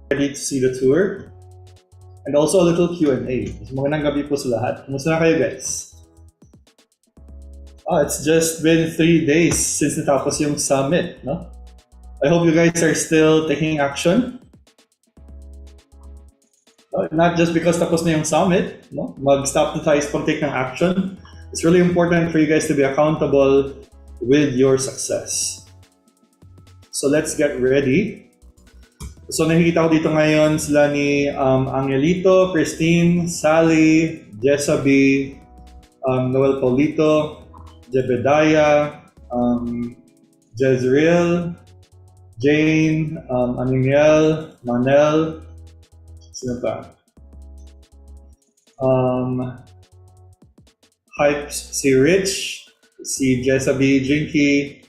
ready to see the tour. And also a little Q&A. Magandang gabi po sa lahat. Kumusta na kayo guys? It's just been 3 days since natapos yung summit, no? I hope you guys are still taking action. Not just because tapos na yung summit, no? Mag-stop na tayo sa pag-take ng action. It's really important for you guys to be accountable with your success. So let's get ready. So nakikita ko dito ngayon sila ni Angelito, Christine, Sally, Jessaby, Noel Paulito, Jebediah, Jezreel, Jane, Aniniel, Manel, sino pa? Hypes, si Rich, si Jessaby, Jinky,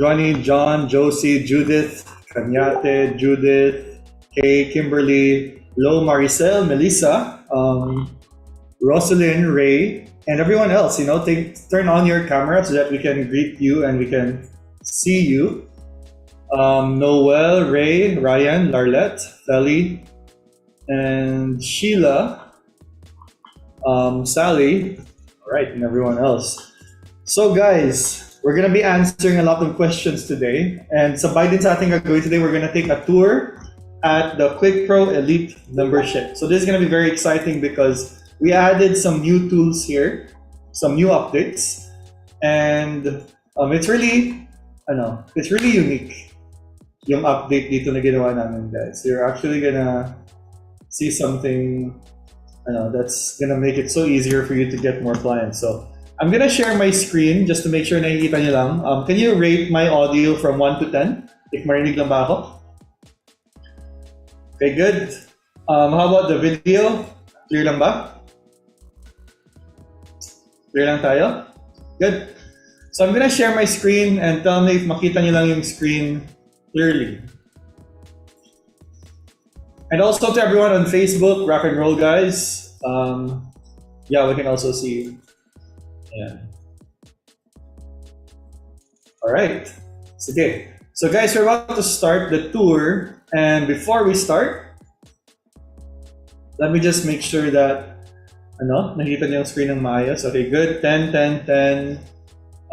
Johnny, John, Josie, Judith, Kanyate, Judith, Kay, Kimberly, Lo, Maricel, Melissa, Rosalind, Ray, and everyone else. You know, turn on your camera so that we can greet you and we can see you. Noel, Ray, Ryan, Larlette, Feli, and Sheila, Sally, all right, and everyone else. So guys, we're gonna be answering a lot of questions today. And sabay din sa ating gagawin today, we're gonna take a tour at the QuickPro Elite Membership. So this is gonna be very exciting because we added some new tools here, some new updates, and it's really unique yung update dito na ginawa namin, guys. So you're actually gonna see something that's gonna make it so easier for you to get more clients. So I'm gonna share my screen just to make sure nakikita nyo lang. Can you rate my audio from 1 to 10? If marinig lang ba ako? Okay, good. How about the video? Clear lang ba? Clear lang tayo? Good. So I'm gonna share my screen and tell me if makita nyo lang yung screen clearly. And also to everyone on Facebook, rock and roll guys. Yeah, we can also see you. Yeah. All right. Okay. So guys, we're about to start the tour, and before we start, let me just make sure that nakita niyo yung screen ng maayos. Okay, good. 10, 10, 10,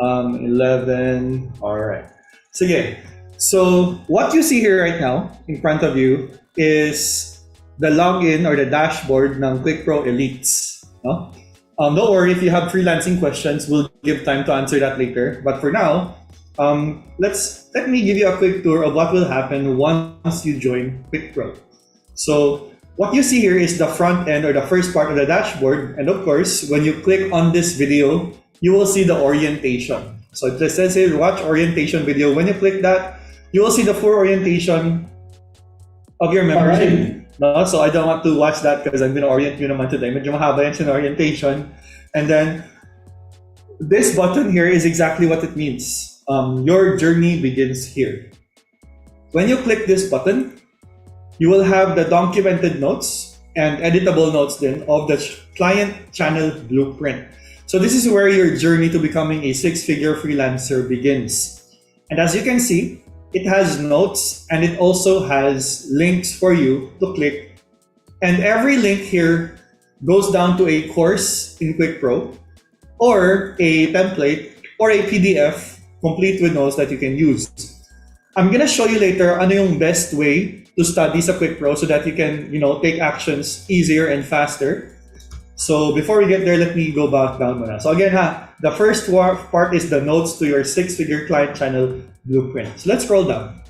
11. All right. Sige. So what you see here right now in front of you is the login or the dashboard ng QuickPro Elites. No? Don't worry if you have freelancing questions, we'll give time to answer that later. But for now, let me give you a quick tour of what will happen once you join QuickPro. So what you see here is the front end or the first part of the dashboard. And of course, when you click on this video, you will see the orientation. So it says here, watch orientation video. When you click that, you will see the full orientation of your membership. No, so I don't want to watch that because I'm going to orient you naman today. Medyo mahaba yan sa orientation. And then this button here is exactly what it means. Your journey begins here. When you click this button, you will have the documented notes and editable notes then of the client channel blueprint. So this is where your journey to becoming a 6-figure freelancer begins. And as you can see, it has notes and it also has links for you to click. And every link here goes down to a course in QuickPro or a template or a PDF complete with notes that you can use. I'm gonna show you later ano yung best way to study sa QuickPro so that you can, take actions easier and faster. So before we get there, let me go back down muna. So again the first part is the notes to your 6-figure client channel blueprint. So let's scroll down.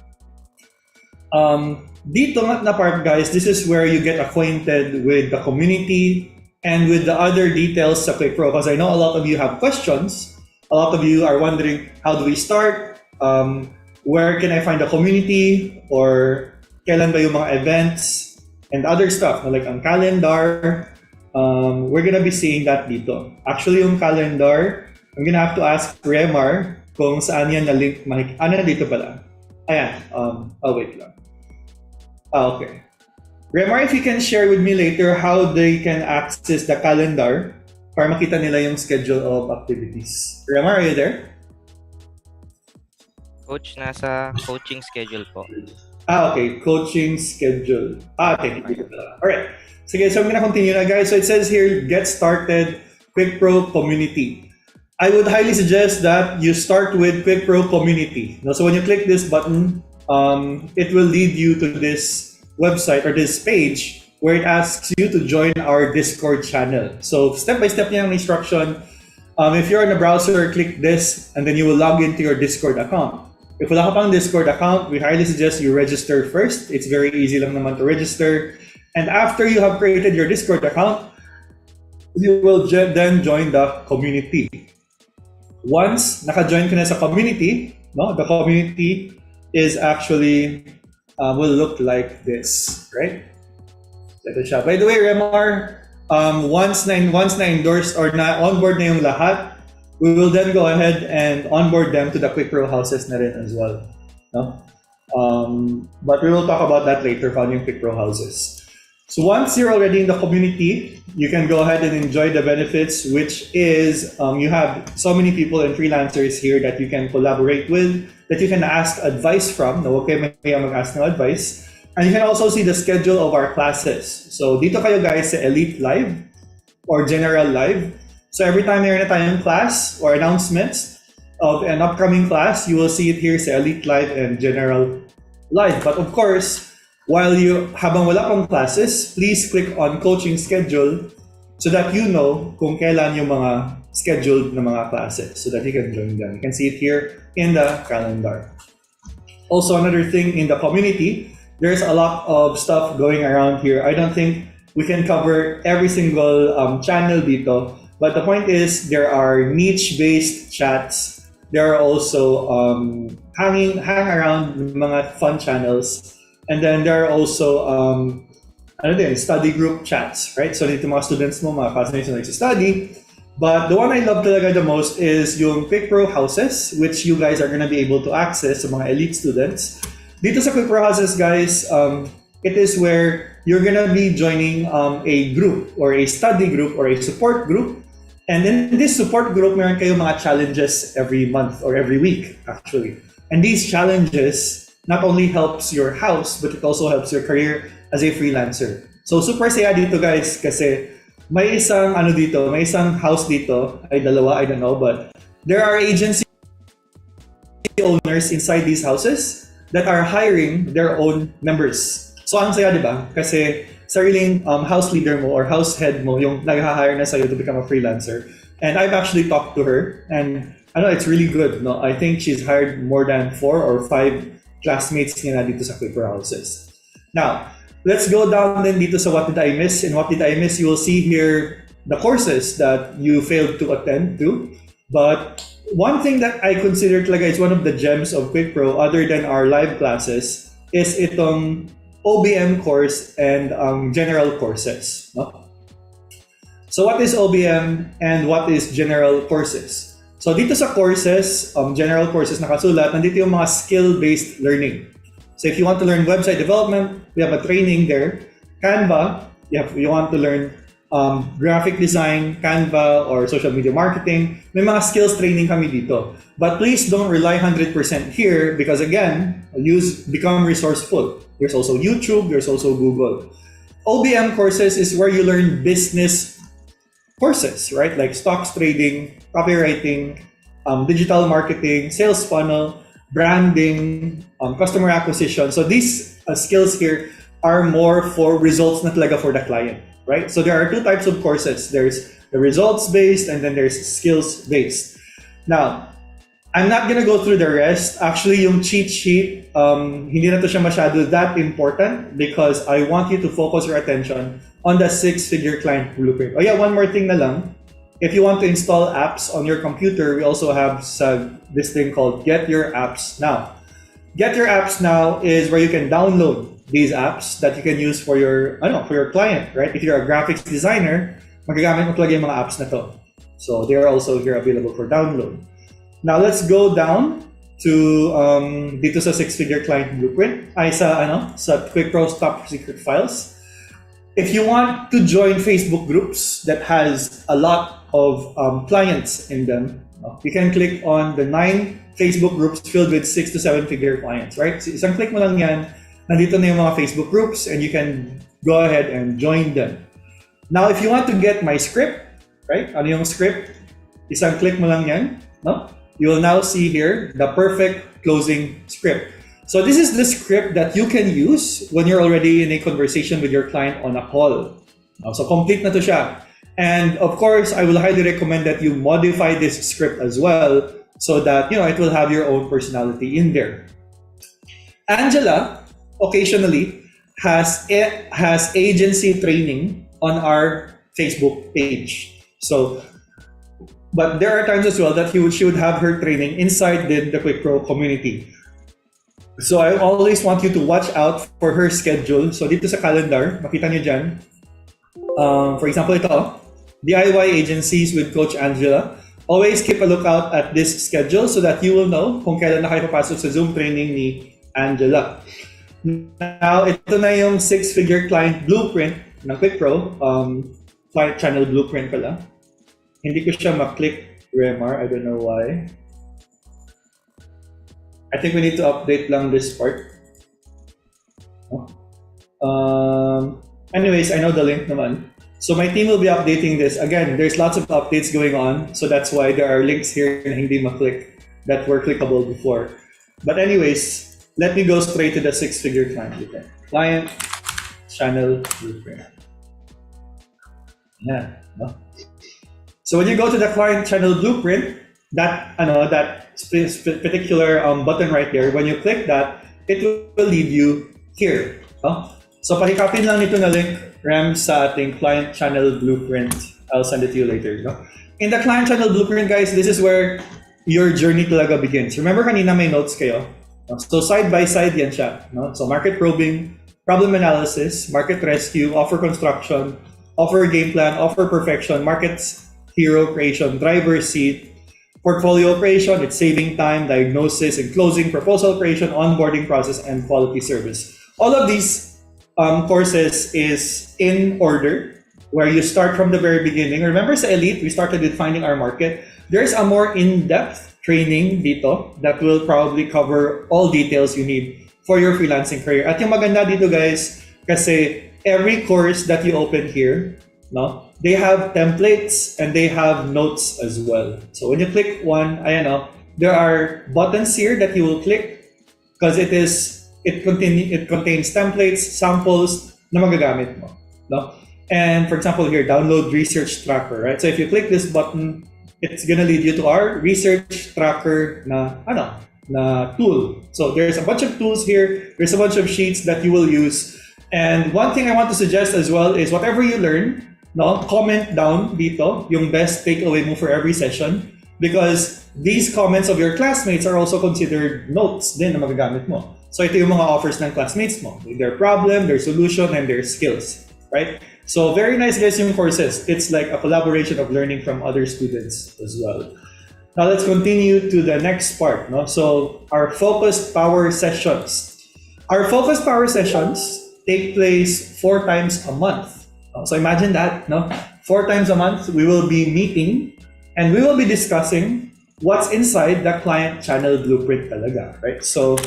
Dito na part, guys, this is where you get acquainted with the community and with the other details sa QuickPro, because I know a lot of you have questions. A lot of you are wondering, how do we start? Where can I find a community? Or kailan ba yung mga events? And other stuff, like ang calendar. We're gonna be seeing that dito. Actually, yung calendar, I'm gonna have to ask Remar kung saan yan na-link. Dito pala. Ayan. Wait lang. Okay. Remar, if you can share with me later how they can access the calendar para makita nila yung schedule of activities. Remar, are you there? Coach, nasa coaching schedule po. Okay. Coaching schedule. Okay. Alright. Sige, so I'm gonna continue na, guys. So it says here, get started, Quick Pro community. I would highly suggest that you start with Quick Pro community. No, so when you click this button, it will lead you to this website or this page where it asks you to join our Discord channel. So step by step niya ang instruction. If you're in a browser, click this and then you will log into your Discord account. If wala ka pang Discord account, we highly suggest you register first. It's very easy lang naman to register. And after you have created your Discord account, you will then join the community. Once naka-join ka na sa community, no, the community is actually will look like this, right? Ito siya. By the way, Remar, once na endorse or na onboard na yung lahat, we will then go ahead and onboard them to the Quick Pro houses na rin as well, no? But we will talk about that later, paano yung Quick Pro houses. So once you're already in the community, you can go ahead and enjoy the benefits, which is you have so many people and freelancers here that you can collaborate with, that you can ask advice from. No, okay, may mag-ask ng advice. And you can also see the schedule of our classes. So dito kayo guys sa Elite Live or General Live. So every time meron na tayong class or announcements of an upcoming class, you will see it here sa Elite Live and General Live. But of course, habang wala pang classes, please click on coaching schedule so that you know kung kailan yung mga scheduled na mga classes so that you can join them. You can see it here in the calendar. Also, another thing in the community, there's a lot of stuff going around here. I don't think we can cover every single channel dito, but the point is there are niche-based chats. There are also hang around mga fun channels. And then there are also study group chats, right? So dito mga students mo, mga classmates na study. But the one I love talaga the most is yung Quick Pro houses, which you guys are gonna be able to access sa mga elite students. Dito sa Quick Pro houses, guys, it is where you're gonna be joining a group or a study group or a support group. And in this support group, meron kayo mga challenges every month or every week, actually. And these challenges not only helps your house, but it also helps your career as a freelancer. So super saya dito guys kasi may isang house dito, ay dalawa, I don't know, but there are agency owners inside these houses that are hiring their own members. So ang saya, di ba? Kasi sariling house leader mo or house head mo yung nag-hire na sa'yo to become a freelancer. And I've actually talked to her and I know it's really good. No, I think she's hired more than 4 or 5 classmates niya na dito sa Quick Pro houses. Now, let's go down then dito sa what did I miss. And what did I miss, you will see here the courses that you failed to attend to. But one thing that I consider talaga is one of the gems of Quick Pro other than our live classes is itong OBM course and general courses. No? So what is OBM and what is general courses? So dito sa courses, general courses nakasulat, nandito yung mga skill-based learning. So if you want to learn website development, we have a training there. Canva, you want to learn graphic design, Canva, or social media marketing, may mga skills training kami dito. But please don't rely 100% here because again, become resourceful. There's also YouTube, there's also Google. OBM courses is where you learn business courses, right? Like stocks trading, copywriting, digital marketing, sales funnel, branding, customer acquisition. So these skills here are more for results na talaga for the client, right? So there are 2 types of courses. There's the results-based and then there's skills-based. Now, I'm not gonna go through the rest. Actually, yung cheat sheet, hindi na to siya masyado that important because I want you to focus your attention on the 6-figure client blueprint. Oh yeah, one more thing na lang. If you want to install apps on your computer, we also have this thing called Get Your Apps Now. Get Your Apps Now is where you can download these apps that you can use for your client, right? If you're a graphics designer, magagamit mo talaga yung mga apps na to. So they are also here available for download. Now let's go down to dito sa 6-figure client blueprint sa Quick Pro's top secret files. If you want to join Facebook groups that has a lot of clients in them, you can click on the 9 Facebook groups filled with 6 to 7-figure clients, right? So isang click mo lang yan, nandito na yung mga Facebook groups and you can go ahead and join them. Now, if you want to get my script, right? Ano yung script? Isang click mo lang yan, no? You will now see here the perfect closing script. So this is the script that you can use when you're already in a conversation with your client on a call. So complete na to siya. And of course, I will highly recommend that you modify this script as well so that, you know, it will have your own personality in there. Angela occasionally has agency training on our Facebook page. So, but there are times as well that she would have her training inside the Quick Pro community. So I always want you to watch out for her schedule. So dito sa calendar, makita niyo dyan. For example, ito, DIY agencies with Coach Angela. Always keep a lookout at this schedule so that you will know kung kailan na kayo papasok sa Zoom training ni Angela. Now, ito na yung 6-figure client blueprint ng Quick Pro. Client channel blueprint pala. Hindi ko siya ma-click, Remar. I don't know why. I think we need to update lang this part. Anyways, I know the link naman. So my team will be updating this. Again, there's lots of updates going on. So that's why there are links here na hindi ma-click that were clickable before. But anyways, let me go straight to the 6-figure client blueprint. Client channel blueprint. Yeah, no? So when you go to the client channel blueprint, that particular button right there, when you click that, it will lead you here. No? So pakikopy lang nito na link, Ram, sa ating client channel blueprint. I'll send it to you later. No? In the client channel blueprint, guys, this is where your journey talaga begins. Remember kanina may notes kayo? So side by side yan siya. No? So market probing, problem analysis, market rescue, offer construction, offer game plan, offer perfection, markets hero creation, driver seat, portfolio creation, it's saving time, diagnosis and closing, proposal creation, onboarding process, and quality service. All of these courses is in order, where you start from the very beginning. Remember sa Elite, we started with finding our market. There's a more in-depth training dito that will probably cover all details you need for your freelancing career. At yung maganda dito, guys, kasi every course that you open here, no, they have templates and they have notes as well. So when you click one, there are buttons here that you will click because it contains templates, samples na magagamit mo. No? And for example here, download research tracker, right? So if you click this button, it's gonna lead you to our research tracker na tool. So there's a bunch of tools here. There's a bunch of sheets that you will use. And one thing I want to suggest as well is whatever you learn, no, comment down dito yung best takeaway mo for every session, because these comments of your classmates are also considered notes din na magagamit mo. So ito yung mga offers ng classmates mo, their problem, their solution, and their skills, right? So very nice, guys, yung courses. It's like a collaboration of learning from other students as well. Now let's continue to the next part. No? So our focused power sessions. Our focused power sessions take place 4 times a month. So imagine that, no? 4 times a month, we will be meeting and we will be discussing what's inside the client channel blueprint talaga, right? So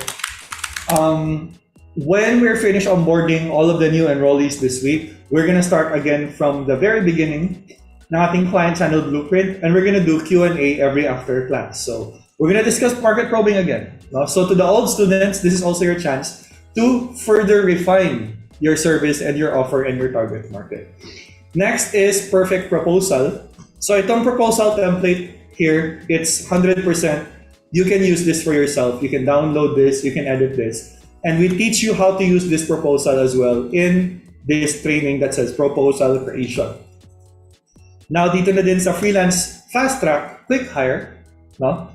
when we're finished onboarding all of the new enrollees this week, we're gonna start again from the very beginning ng ating client channel blueprint, and we're gonna do Q&A every after class. So we're gonna discuss market probing again. No? So to the old students, this is also your chance to further refine your service and your offer and your target market. Next is perfect proposal. So itong proposal template here, it's 100%. You can use this for yourself. You can download this, you can edit this. And we teach you how to use this proposal as well in this training that says proposal creation. Now dito na din sa freelance fast track, quick hire, no?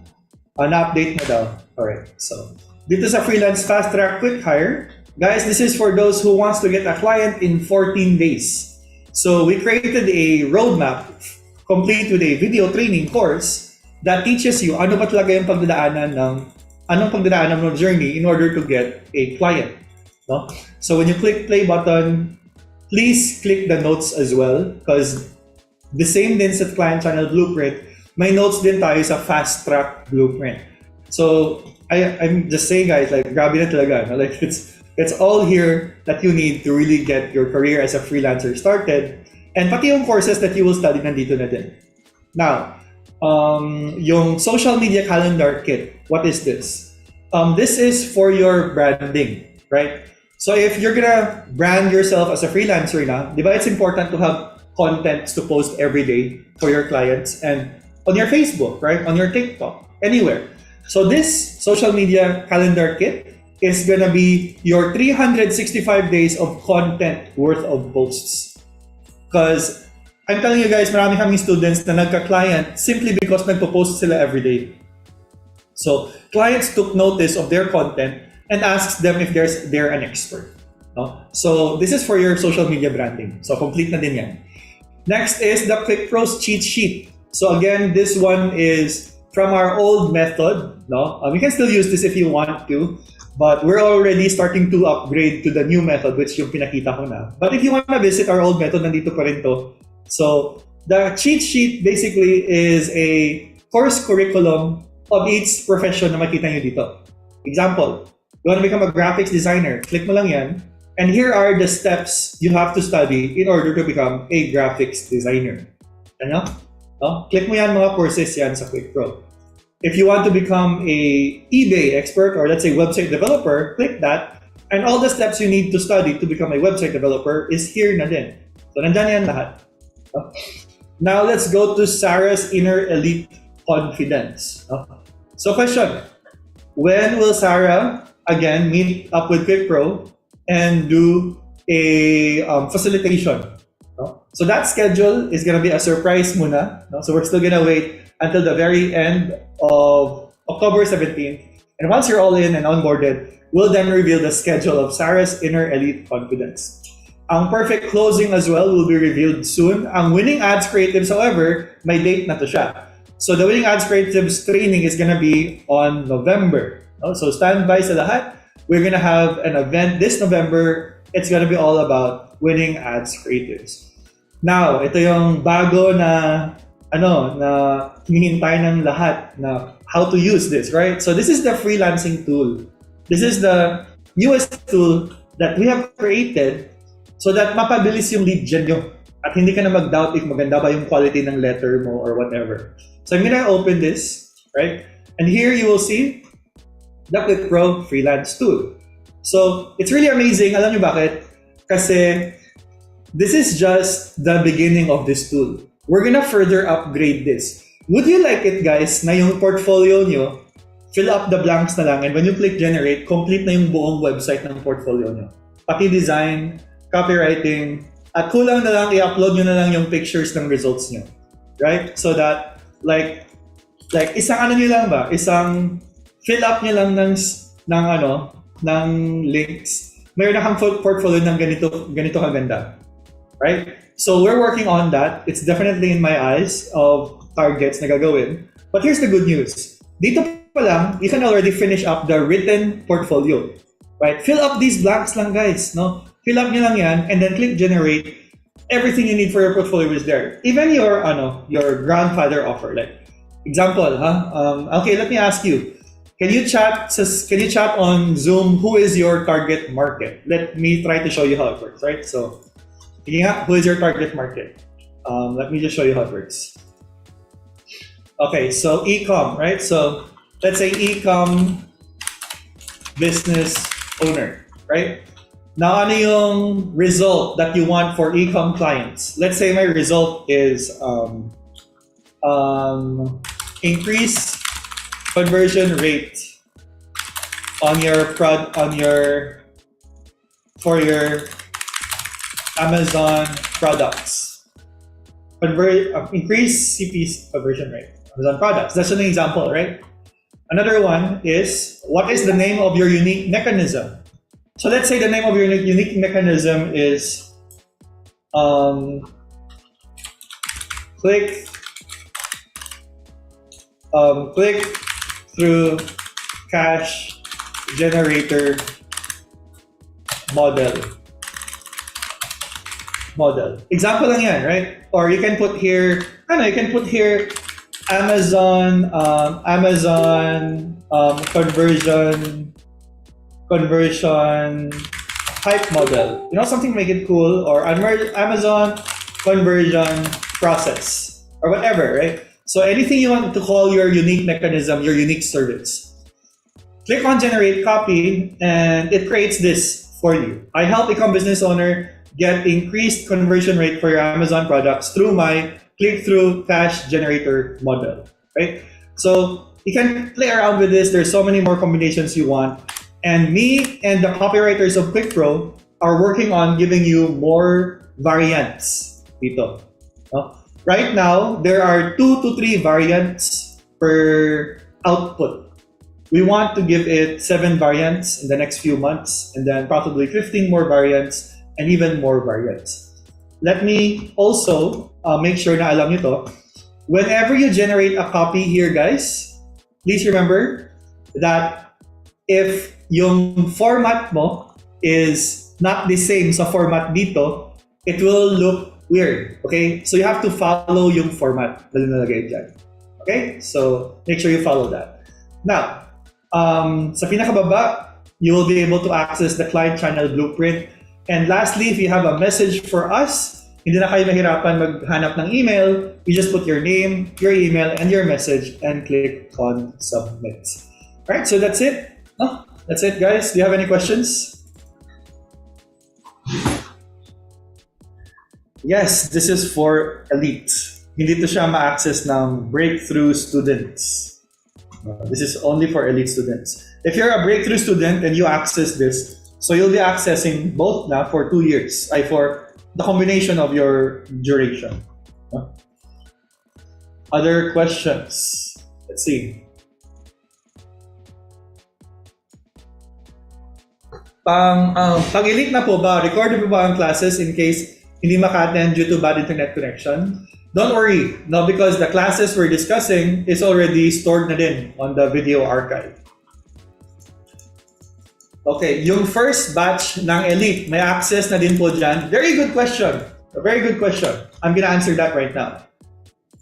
Na-update na daw. Alright, so dito sa freelance fast track, quick hire, guys, this is for those who wants to get a client in 14 days. So we created a roadmap complete with a video training course that teaches you ano ba talaga yung pagdadaanan ng journey in order to get a client. No? So when you click play button, please click the notes as well, because the same din sa client channel blueprint, may notes din tayo sa fast track blueprint. So I'm just saying, guys, like grabe na talaga, no? Like it's It's all here that you need to really get your career as a freelancer started. And pati yung courses that you will study nandito na din. Now, yung social media calendar kit, what is this? This is for your branding, right? So if you're gonna brand yourself as a freelancer na, di ba, it's important to have contents to post every day for your clients and on your Facebook, right? On your TikTok, anywhere. So this social media calendar kit is gonna be your 365 days of content worth of posts. Because I'm telling you guys, marami kaming students na nagka-client simply because nagpo-post sila every day. So clients took notice of their content and asks them if they're an expert. No? So this is for your social media branding. So complete na din yan. Next is the QuickPros cheat sheet. So again, this one is from our old method. No, you can still use this if you want to, but we're already starting to upgrade to the new method, which yung pinakita ko na. But if you want to visit our old method, nandito pa rin to. So the cheat sheet basically is a course curriculum of each profession na makita nyo dito. Example, you want to become a graphics designer, click mo lang yan. And here are the steps you have to study in order to become a graphics designer. Ano? No? Click mo yan, mga courses yan sa QuickPro. If you want to become a eBay expert or let's say website developer, click that. And all the steps you need to study to become a website developer is here na din. So nandyan yan lahat. Now let's go to Sarah's Inner Elite Confidence. So question, when will Sarah again meet up with QuickPro and do a facilitation? So that schedule is going to be a surprise muna. So we're still going to wait until the very end of October 17th. And once you're all in and onboarded, we'll then reveal the schedule of Sarah's Inner Elite Confidence. Ang perfect closing as well will be revealed soon. Ang Winning Ads Creatives, however, may date na to siya. So the Winning Ads Creatives training is gonna be on November. So stand by sa lahat. We're gonna have an event this November. It's gonna be all about Winning Ads Creatives. Now, ito yung bago na hinihintay ng lahat na how to use this, right? So this is the freelancing tool. This is the newest tool that we have created so that mapabilis yung lead gen nyo at hindi ka na mag-doubt if maganda ba yung quality ng letter mo or whatever. So I'm gonna open this, right? And here you will see the QuickPro Freelance Tool. So it's really amazing. Alam niyo bakit? Kasi this is just the beginning of this tool. We're gonna further upgrade this. Would you like it, guys, na yung portfolio nyo, fill up the blanks na lang, and when you click generate, complete na yung buong website ng portfolio nyo. Pati design, copywriting, at kulang na lang, i-upload nyo na lang yung pictures ng results nyo. Right? So that, like isang ano nyo lang ba? Isang fill up nyo lang ng links. Mayroon na kang portfolio ng ganito kaganda. Right? So we're working on that. It's definitely in my eyes of targets na gagawin. But here's the good news. Dito pa lang, you can already finish up the written portfolio. Right? Fill up these blanks lang, guys. No? Fill up nyo lang yan and then click generate. Everything you need for your portfolio is there. Even your grandfather offer. Like example, okay, let me ask you. Can you chat on Zoom who is your target market? Let me try to show you how it works, right? So who is your target market? Let me just show you how it works. Okay, so e-com, right? So let's say e-com business owner, right? Now, ano yung result that you want for e-com clients? Let's say my result is increase conversion rate for your Amazon products. Increase CP conversion rate. Amazon products. That's an example, right? Another one is, what is the name of your unique mechanism? So let's say the name of your unique mechanism is click through cash generator model. Example lang yan, right? Or you can put here, Amazon conversion hype model. Something to make it cool, or Amazon conversion process, or whatever, right? So anything you want to call your unique mechanism, your unique service. Click on generate copy, and it creates this for you. I help a business owner get increased conversion rate for your Amazon products through my click-through cash generator model, right? So you can play around with this. There's so many more combinations you want. And me and the copywriters of QuickPro are working on giving you more variants dito. No? Right now, there are 2 to 3 variants per output. We want to give it 7 variants in the next few months, and then probably 15 more variants and even more variants. Let me also make sure na alam nyo to. Whenever you generate a copy here, guys, please remember that if yung format mo is not the same sa format dito, it will look weird. Okay? So you have to follow yung format na nilagay dyan. Okay? So make sure you follow that. Now, sa pinakababa, you will be able to access the client channel blueprint. And lastly, if you have a message for us, hindi na kayo mahirapan maghanap ng email. You just put your name, your email, and your message and click on submit. Alright, so that's it. That's it, guys. Do you have any questions? Yes, this is for Elite. Hindi to siya ma-access ng breakthrough students. This is only for Elite students. If you're a breakthrough student and you access this, so you'll be accessing both na for 2 years, for the combination of your duration. Other questions? Let's see. Pag Elite na po ba, recorded po ba ang classes in case hindi maka-attend due to bad internet connection? Don't worry, no, because the classes we're discussing is already stored na din on the video archive. Okay, yung first batch ng Elite, may access na din po dyan. Very good question. A very good question. I'm gonna answer that right now.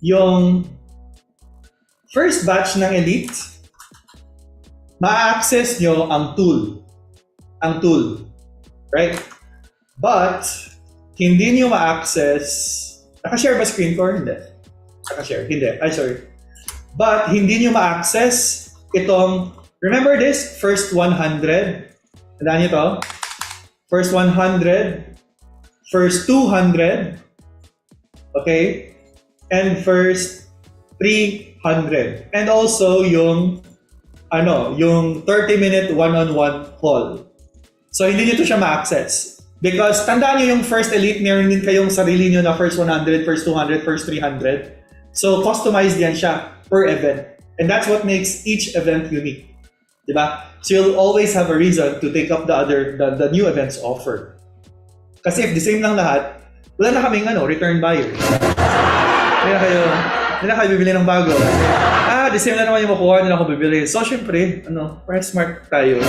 Yung first batch ng Elite, ma-access nyo ang tool. Ang tool. Right? But, hindi nyo ma-access. Naka-share ba screen ko? Hindi. Naka-share. Hindi. Ay, sorry. But, hindi nyo ma-access itong, remember this? First 100. Tandaan nyo to? First 100. First 200. Okay? And first 300. And also yung, yung 30-minute one-on-one call. So, hindi nyo to siya ma-access. Because tandaan nyo yung first Elite, meron din kayong sarili nyo na first 100, first 200, first 300. So, customized yan siya per event. And that's what makes each event unique. Diba? So, you'll always have a reason to take up the new events offer. Kasi if the same lang lahat, wala na kaming return buyers. Hindi na kayo bibili ng bago. The same na naman yung makuha, hindi na ako bibili. So, syempre, para smart tayo.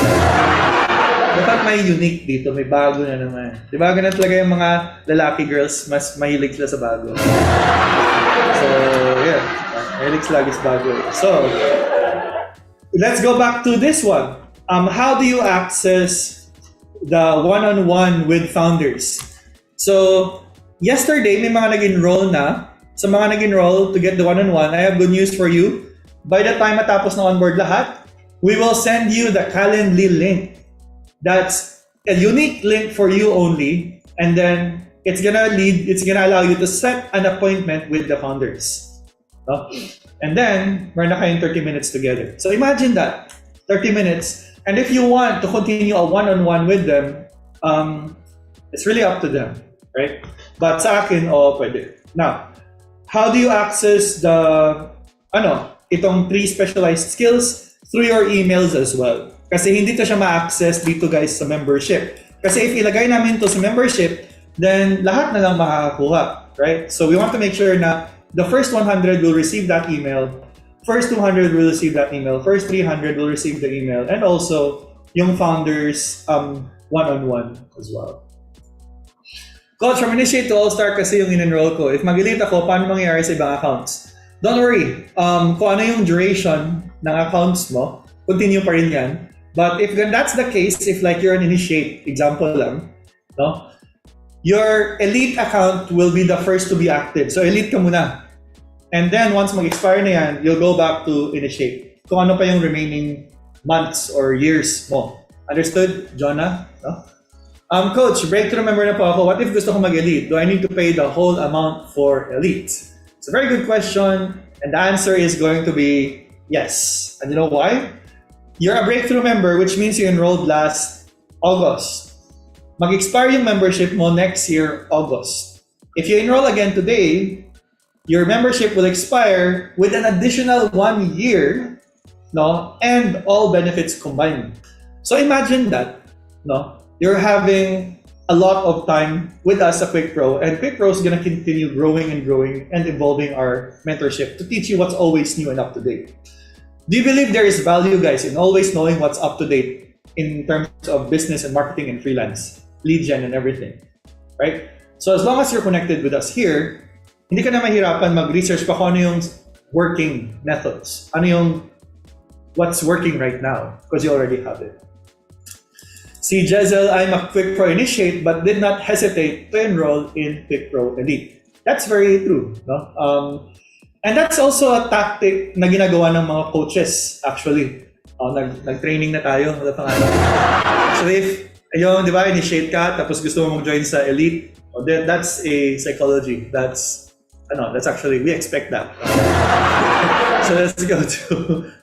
Dapat may unique dito, may bago na naman. Diba, ganun talaga yung mga lalaki girls, mas mahilig sila sa bago. So, yeah. Mahilig sila lagi sa bago. So, let's go back to this one. How do you access the one-on-one with founders? So, yesterday, may mga nag-enroll na. Sa mga nag-enroll to get the one-on-one, I have good news for you. By the time matapos na onboard lahat, we will send you the Calendly link. That's a unique link for you only, and then it's gonna allow you to set an appointment with the founders. No? And then, meron na kayong 30 minutes together. So imagine that, 30 minutes, and if you want to continue a one-on-one with them, it's really up to them, right? But sa akin, pwede. Now, how do you access itong 3 specialized skills? Through your emails as well. Kasi hindi to siya ma-access dito, guys, sa membership. Kasi if ilagay namin to sa membership, then lahat na lang makakakuha, right? So we want to make sure na the first 100 will receive that email, first 200 will receive that email, first 300 will receive the email, and also yung founders one-on-one as well. Coach, from Initiate to All-Star kasi yung in-enroll ko. If mag-elite ako, paano mangyayari sa ibang accounts? Don't worry. Kung ano yung duration ng accounts mo, continue pa rin yan. But if that's the case, if like you're an initiate, example lang, no? Your elite account will be the first to be active. So elite ka muna. And then once mag-expire na yan, you'll go back to initiate. Kung ano pa yung remaining months or years mo. Understood, Jonah? No? Coach, breakthrough member na po ako. What if gusto ko mag-elite? Do I need to pay the whole amount for elite? It's a very good question. And the answer is going to be yes. And you know why? You're a breakthrough member, which means you enrolled last August. Mag-expire yung membership mo next year, August. If you enroll again today, your membership will expire with an additional 1 year, no, and all benefits combined. So imagine that, no, you're having a lot of time with us at Quick Pro, and Quick Pro is going to continue growing and growing and evolving our mentorship to teach you what's always new and up to date. Do you believe there is value, guys, in always knowing what's up to date in terms of business and marketing and freelance, lead gen and everything, right? So as long as you're connected with us here, hindi ka na mahirapan mag-research pa kung ano yung working methods, ano yung what's working right now, because you already have it. Si Jezel, I'm a Quick Pro initiate but did not hesitate to enroll in Quick Pro Elite. That's very true, no? And that's also a tactic na ginagawa ng mga coaches, actually. Nag-training na tayo. So if, di ba, initiate ka, tapos gusto mo mag-join sa Elite, that's a psychology. That's actually, we expect that. So let's go to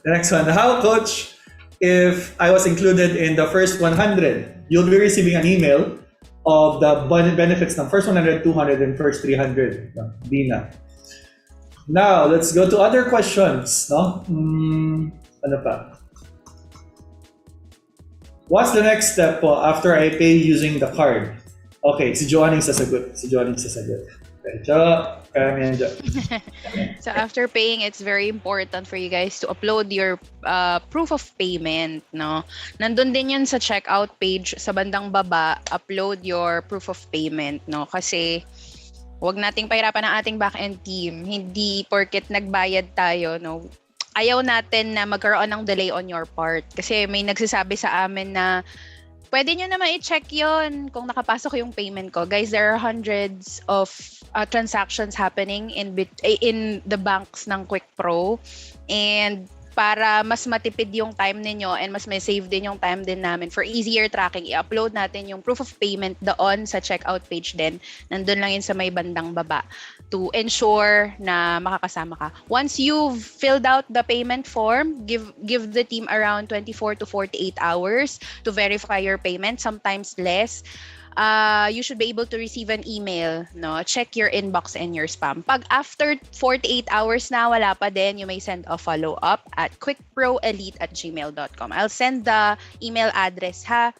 the next one. How, coach, if I was included in the first 100, you'll be receiving an email of the benefits ng first 100, 200, and first 300. Di na. Now, let's go to other questions. No? Ano pa? What's the next step po after I pay using the card? Okay, si Joanne yung sasagot. Okay, So after paying, it's very important for you guys to upload your proof of payment, no? Nandun din yun sa checkout page sa bandang baba, upload your proof of payment, no? Kasi huwag nating pahirapan ang ating back-end team. Hindi porket nagbayad tayo, no? Ayaw natin na magkaroon ng delay on your part. Kasi may nagsasabi sa amin na pwede nyo naman i-check yon kung nakapasok yung payment ko. Guys, there are hundreds of transactions happening in the banks ng Quick Pro. And para mas matipid yung time ninyo and mas may save din yung time din namin for easier tracking, i-upload natin yung proof of payment doon sa checkout page din. Nandun lang yun sa may bandang baba to ensure na makakasama ka. Once you've filled out the payment form, give the team around 24 to 48 hours to verify your payment, sometimes less. You should be able to receive an email, no? Check your inbox and your spam. Pag after 48 hours na wala pa din, you may send a follow-up at quickproelite@gmail.com. I'll send the email address, ha?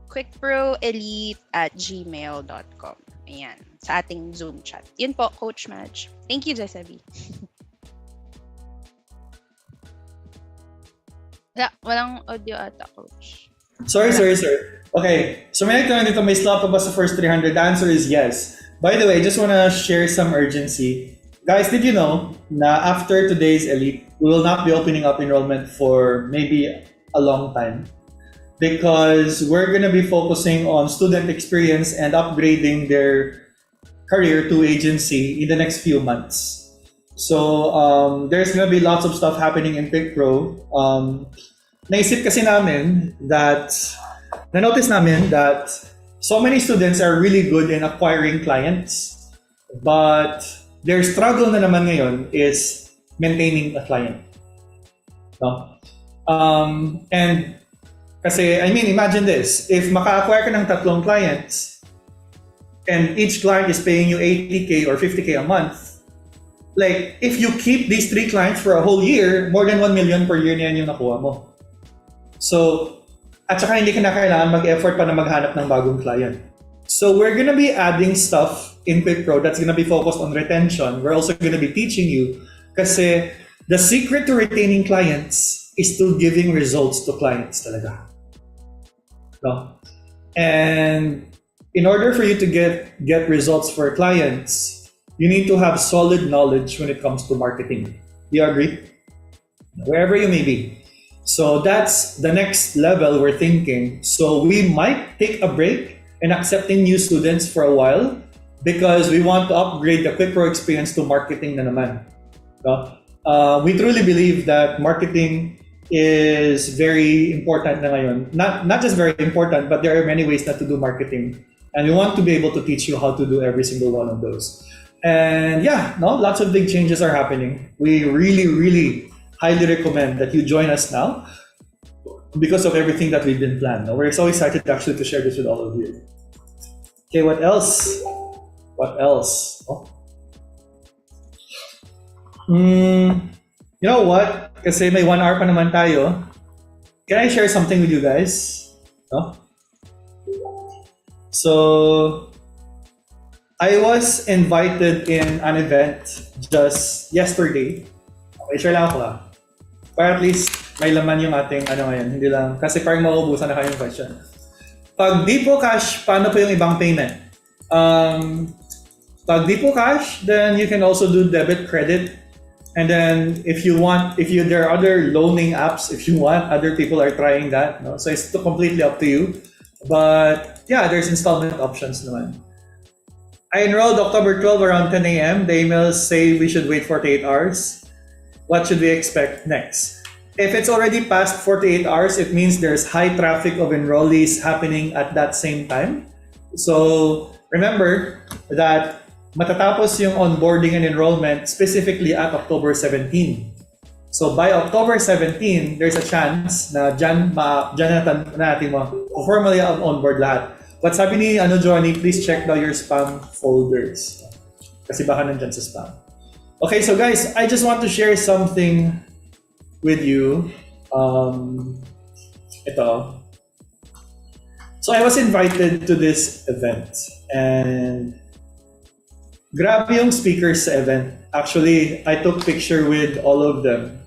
quickproelite@gmail.com. Ayan, sa ating Zoom chat. Yun po, Coach Maj. Thank you, Jesabi. Walang audio ata, Coach. Sorry. Okay, so may nagtanong dito, may slot pa ba sa first 300? The answer is yes. By the way, just wanna share some urgency. Guys, did you know na after today's Elite, we will not be opening up enrollment for maybe a long time? Because we're gonna be focusing on student experience and upgrading their career to agency in the next few months. So, there's gonna be lots of stuff happening in Quick Pro. Naisip kasi namin that na-notice namin that so many students are really good in acquiring clients, but their struggle na naman ngayon is maintaining a client. No? And kasi, I mean, imagine this. If maka-acquire ka ng 3 clients and each client is paying you 80K or 50K a month, like, if you keep these 3 clients for a whole year, more than 1 million per year na yan yung nakuha mo. So, at saka hindi ka na kailangan mag-effort pa na maghanap ng bagong client. So we're gonna be adding stuff in Quick Pro that's gonna be focused on retention. We're also gonna be teaching you kasi the secret to retaining clients is to giving results to clients talaga. No? And in order for you to get results for clients, you need to have solid knowledge when it comes to marketing. Do you agree? Wherever you may be. So that's the next level we're thinking. So we might take a break in accepting new students for a while because we want to upgrade the Quick Pro experience to marketing na naman. No? We truly believe that marketing is very important na ngayon. Not just very important, but there are many ways not to do marketing. And we want to be able to teach you how to do every single one of those. And yeah, no, lots of big changes are happening. We really, really highly recommend that you join us now because of everything that we've been planned. We're so excited actually to share this with all of you. Okay, what else? What else? Oh. You know what? Kasi may 1 hour pa naman tayo. Can I share something with you guys? No? So, I was invited in an event just yesterday. Okay, share lang ako para at least may laman yung ating ngayon. Hindi lang, kasi parang mauubusan na kayong question. Pag di po cash, paano po yung ibang payment? Pag di po cash, then you can also do debit, credit. And then if there are other loaning apps, if you want, other people are trying that. No? So it's completely up to you. But yeah, there's installment options naman. I enrolled October 12 around 10 a.m. The emails say we should wait 48 hours. What should we expect next? If it's already past 48 hours, it means there's high traffic of enrollees happening at that same time. So remember that matatapos yung onboarding and enrollment specifically at October 17. So by October 17, there's a chance na dyan natin formally on-board lahat. But sabi ni Johnny, please check daw your spam folders. Kasi baka nandyan sa spam. Okay, so guys, I just want to share something with you. Ito. So I was invited to this event and grabe yung speakers sa event. Actually, I took picture with all of them.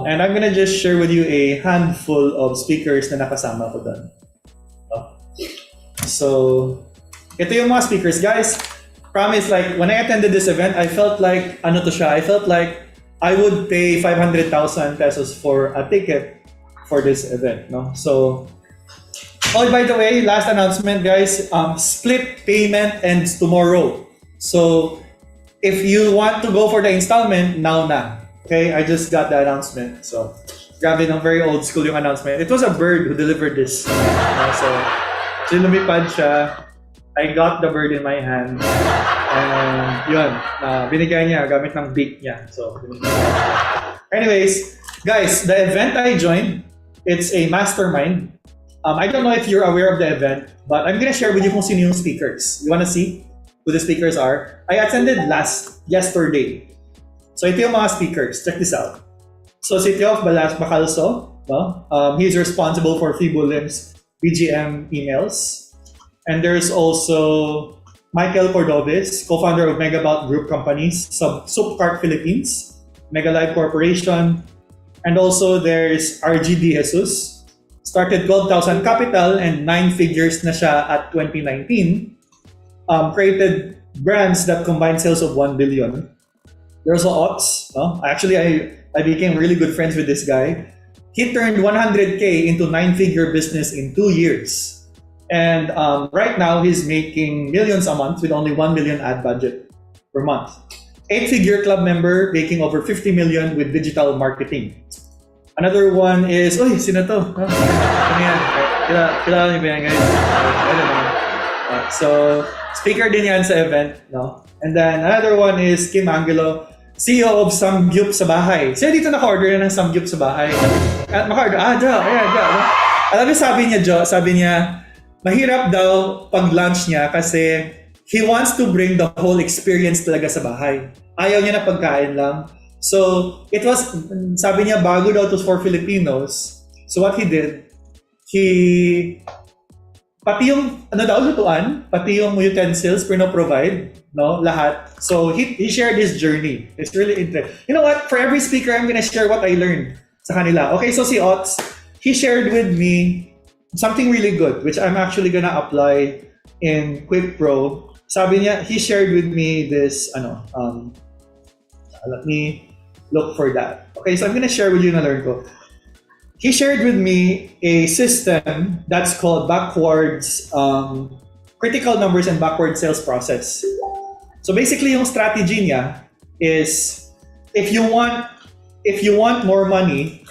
And I'm gonna just share with you a handful of speakers na nakasama ko doon. So, ito yung mga speakers. Guys, promise, like, when I attended this event, I felt like, I felt like I would pay 500,000 pesos for a ticket for this event, no? So, oh, by the way, last announcement, guys, split payment ends tomorrow. So, if you want to go for the installment, now na. Okay, I just got the announcement. So, grabe, no, very old school yung announcement. It was a bird who delivered this. So, lumipad siya. I got the bird in my hand. And yun, binigay niya gamit ng beak niya. So, anyways, guys, the event I joined, it's a mastermind. I don't know if you're aware of the event, but I'm gonna share with you kung sino yung speakers. You wanna see who the speakers are? I attended yesterday. So ito yung mga speakers. Check this out. So si Teof Bacalso, no? He's responsible for Fibulim's BGM emails. And there's also Michael Cordobes, co-founder of Megabout Group Companies, Subcart Philippines, Megalive Corporation, and also there's RG De Jesus. Started 12,000 capital and 9 figures na siya at 2019. Created brands that combine sales of 1 billion. There's also Ots. No? Actually, I became really good friends with this guy. He turned 100K into 9-figure business in 2 years. And right now, he's making millions a month with only 1 million ad budget per month. 8-figure club member making over 50 million with digital marketing. Another one is, sino to? Ano yan? Kilala niyo ba yan, guys? I don't know. So, speaker din yan sa event. No? And then, another one is Kim Angelo, CEO of Samgyup sa Bahay. Siya dito naka-order na ng Samgyup sa Bahay. Maka-order, alam niyo, sabi niya, mahirap daw pag-lunch niya kasi he wants to bring the whole experience talaga sa bahay. Ayaw niya na pagkain lang. So, it was, sabi niya, bago daw to for Filipinos. So, what he did, pati yung, lutuan, pati yung utensils, provide, no, lahat. So, he shared his journey. It's really interesting. You know what? For every speaker, I'm gonna share what I learned sa kanila. Okay, so si Ots, he shared with me something really good, which I'm actually gonna apply in Quick Pro. Sabi niya, he shared with me this, let me look for that. Okay, so I'm gonna share with you na learn ko. he shared with me a system that's called backwards critical numbers and backward sales process. So basically, yung strategy niya is if you want more money,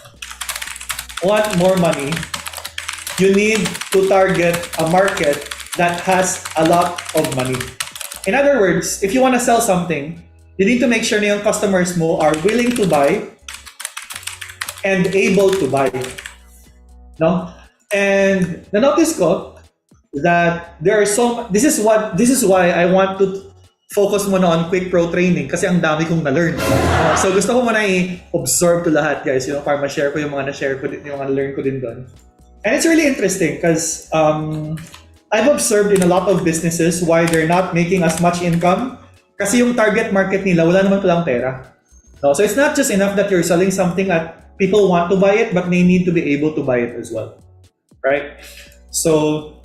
you need to target a market that has a lot of money. In other words, if you want to sell something, you need to make sure na yung customers mo are willing to buy and able to buy. No? And na-notice ko that there are this is why I want to focus muna on Quick Pro training kasi ang dami kong na-learn. So gusto ko muna i-absorb to lahat, guys, para ma-share ko yung mga na-share ko din, yung mga na-learn ko din doon. And it's really interesting because I've observed in a lot of businesses why they're not making as much income kasi yung target market nila wala naman palang pera. No? So it's not just enough that you're selling something that people want to buy it, but they need to be able to buy it as well. Right? So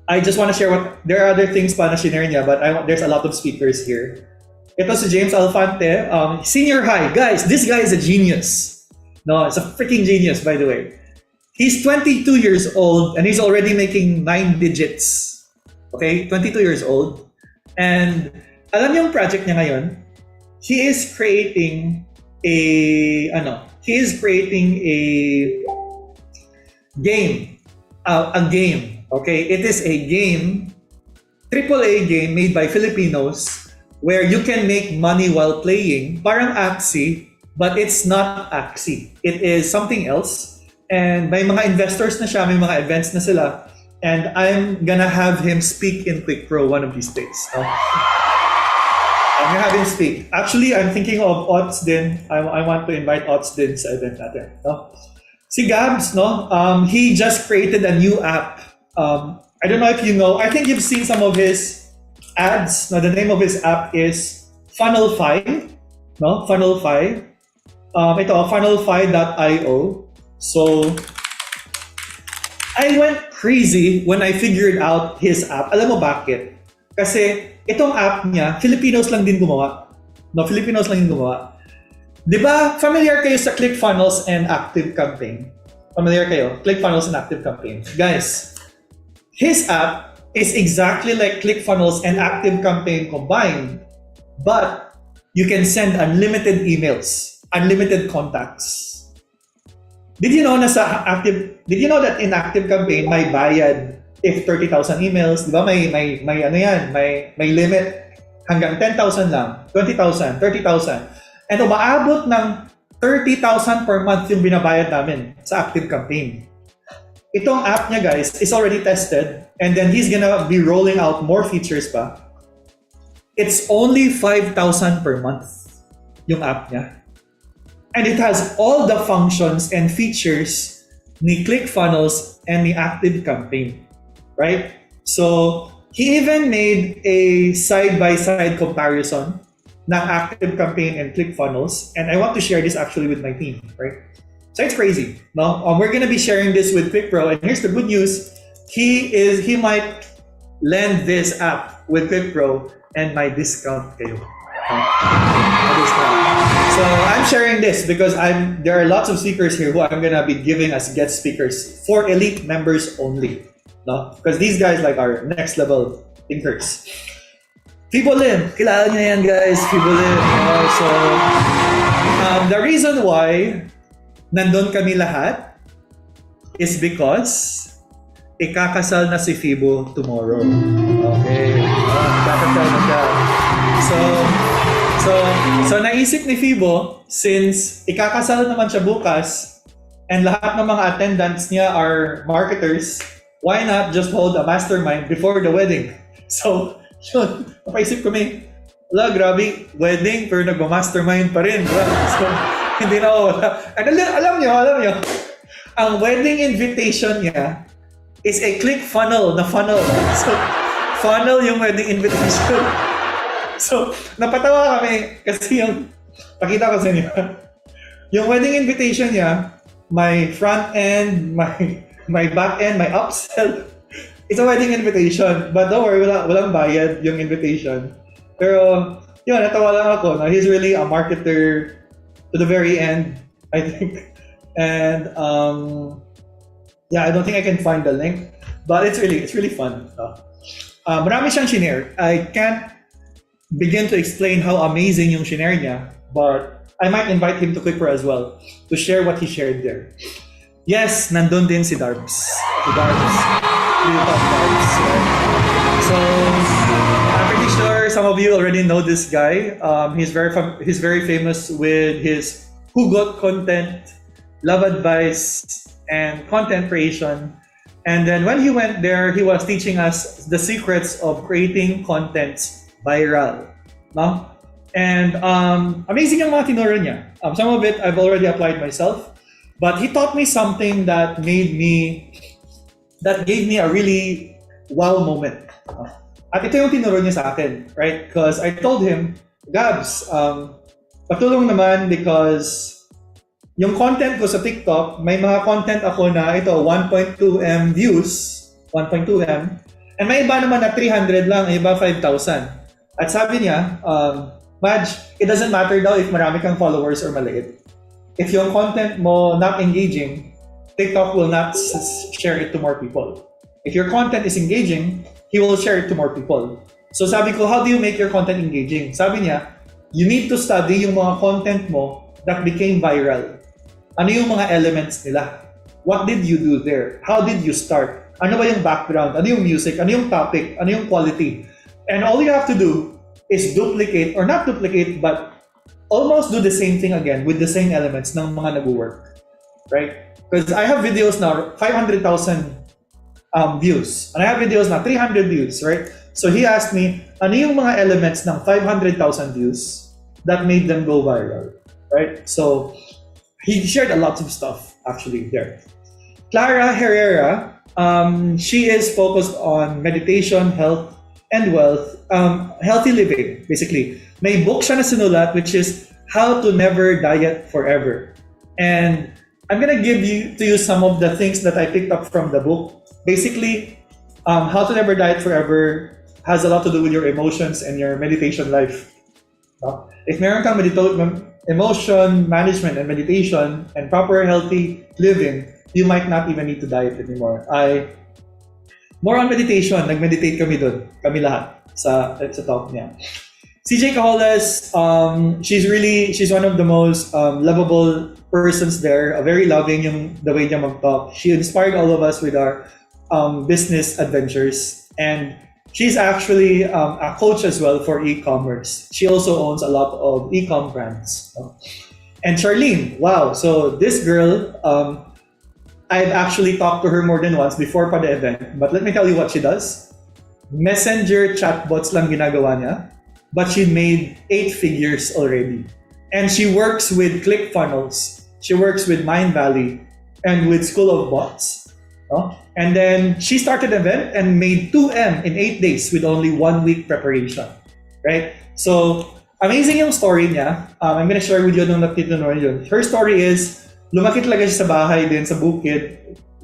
I just want to share there are other things pa na shinare niya, but there's a lot of speakers here. Ito si James Alfante, senior high. Guys, this guy is a genius. No, it's a freaking genius, by the way. He's 22 years old and he's already making 9 digits. Okay, 22 years old. And alam niyo yung project niya ngayon? He is creating a game. Okay, it is a game, AAA game made by Filipinos where you can make money while playing. Parang Axie, but it's not Axie. It is something else. And may mga investors na siya, may mga events na sila. And I'm gonna have him speak in Quick Pro one of these days. No? I'm gonna have him speak. Actually, I'm thinking of Ots din. I want to invite Ots din sa event natin. No? Si Gabs, no? He just created a new app. I don't know if you know. I think you've seen some of his ads. No, the name of his app is Funnel5. No, Funnel5. Ito, funnel5.io. So, I went crazy when I figured out his app. Alam mo bakit? Kasi itong app niya, Filipinos lang din gumawa. No, Filipinos lang din gumawa. Di ba, familiar kayo sa ClickFunnels and ActiveCampaign? Familiar kayo? ClickFunnels and ActiveCampaign. Guys, his app is exactly like ClickFunnels and ActiveCampaign combined, but you can send unlimited emails, unlimited contacts. Did you know that in ActiveCampaign may bayad if 30,000 emails, di ba? May ano yan, may limit hanggang 10,000 lang, 20,000, 30,000. And umaabot ng 30,000 per month yung binabayad namin sa ActiveCampaign. Itong app niya, guys, is already tested and then he's gonna be rolling out more features pa. It's only 5,000 per month yung app niya. And it has all the functions and features ni ClickFunnels and ni ActiveCampaign, right? So, he even made a side-by-side comparison ng ActiveCampaign and ClickFunnels, and I want to share this actually with my team, right? So it's crazy, no? We're gonna be sharing this with QuickPro, and here's the good news: he might lend this app with QuickPro and my discount kayo. So I'm sharing this because there are lots of speakers here who I'm gonna be giving as guest speakers for elite members only, no? Because these guys are next level thinkers. Fibolim, kilala niya yan, guys. Fibolim. So the reason why nandun kami lahat is because ikakasal na si Fibo tomorrow. Okay. Ikakasal na siya. So naisip ni Fibo, since ikakasal naman siya bukas and lahat ng mga attendants niya are marketers, why not just hold a mastermind before the wedding? So, yun, napaisip kami, grabe, wedding pero nagma-mastermind pa rin. So, hindi na wala. And alam nyo, ang wedding invitation niya is a ClickFunnel na funnel. So, funnel yung wedding invitation. So, napatawa kami kasi pakita ko sa inyo. Yung wedding invitation niya, my front end, my back end, my upsell. It's a wedding invitation. But don't worry, walang bayad yung invitation. Pero, yun, natawa lang ako. He's really a marketer to the very end. I think And yeah, I don't think I can find the link, but it's really fun. Marami siyang shinare. I can't begin to explain how amazing yung shinare niya, but I might invite him to Quickpro as well to share what he shared there. Yes, nandun din si Darbs. Si Darbs. Real talk Darbs. Right? So, I'm pretty sure some of you already know this guy. He's very famous with his hugot content, love advice, and content creation. And then when he went there, he was teaching us the secrets of creating content viral. No? And amazing yung mga tinuro niya. Some of it I've already applied myself. But he taught me something that gave me a really wow moment. At ito yung tinuro niya sa akin, right? Because I told him, Gabs, patulong naman because yung content ko sa TikTok, may mga content ako na ito, 1.2M views, 1.2M, and may iba naman na 300 lang, iba 5,000. At sabi niya, Maj, it doesn't matter daw if marami kang followers or maliit. If yung content mo not engaging, TikTok will not share it to more people. If your content is engaging, he will share it to more people. So sabi ko, how do you make your content engaging? Sabi niya, you need to study yung mga content mo that became viral. Ano yung mga elements nila? What did you do there? How did you start? Ano ba yung background? Ano yung music? Ano yung topic? Ano yung quality? And all you have to do is duplicate, or not duplicate, but almost do the same thing again with the same elements ng mga nag-work. Right? Because I have videos now, 500,000 views. And I have videos now, 300 views, right? So he asked me, ano yung mga elements ng 500,000 views that made them go viral, right? So he shared a lot of stuff actually there. Clara Herrera, she is focused on meditation, health, and wealth, healthy living, basically. May book siya na sinulat which is How to Never Diet Forever. And I'm gonna give to you some of the things that I picked up from the book. Basically, How to Never Diet Forever has a lot to do with your emotions and your meditation life. If meron kang emotion management and meditation and proper healthy living, you might not even need to diet anymore. More on meditation, nag-meditate kami doon, kami lahat sa talk niya. CJ Cajoles, she's one of the most lovable persons there, very loving yung the way niya mag-talk. She inspired all of us with our business adventures, and she's actually a coach as well for e-commerce. She also owns a lot of e-com brands. And Charlene, wow, so this girl, I've actually talked to her more than once before pa the event, but let me tell you what she does. Messenger chatbots lang ginagawa niya, but she made 8 figures already. And she works with ClickFunnels, she works with Mindvalley, and with School of Bots. And then she started an event and made 2M in 8 days with only 1 week preparation. Right? So, amazing yung story niya. I'm gonna share with you nung natitunan yun. Her story is, lumaki talaga siya sa bahay din, sa bukid.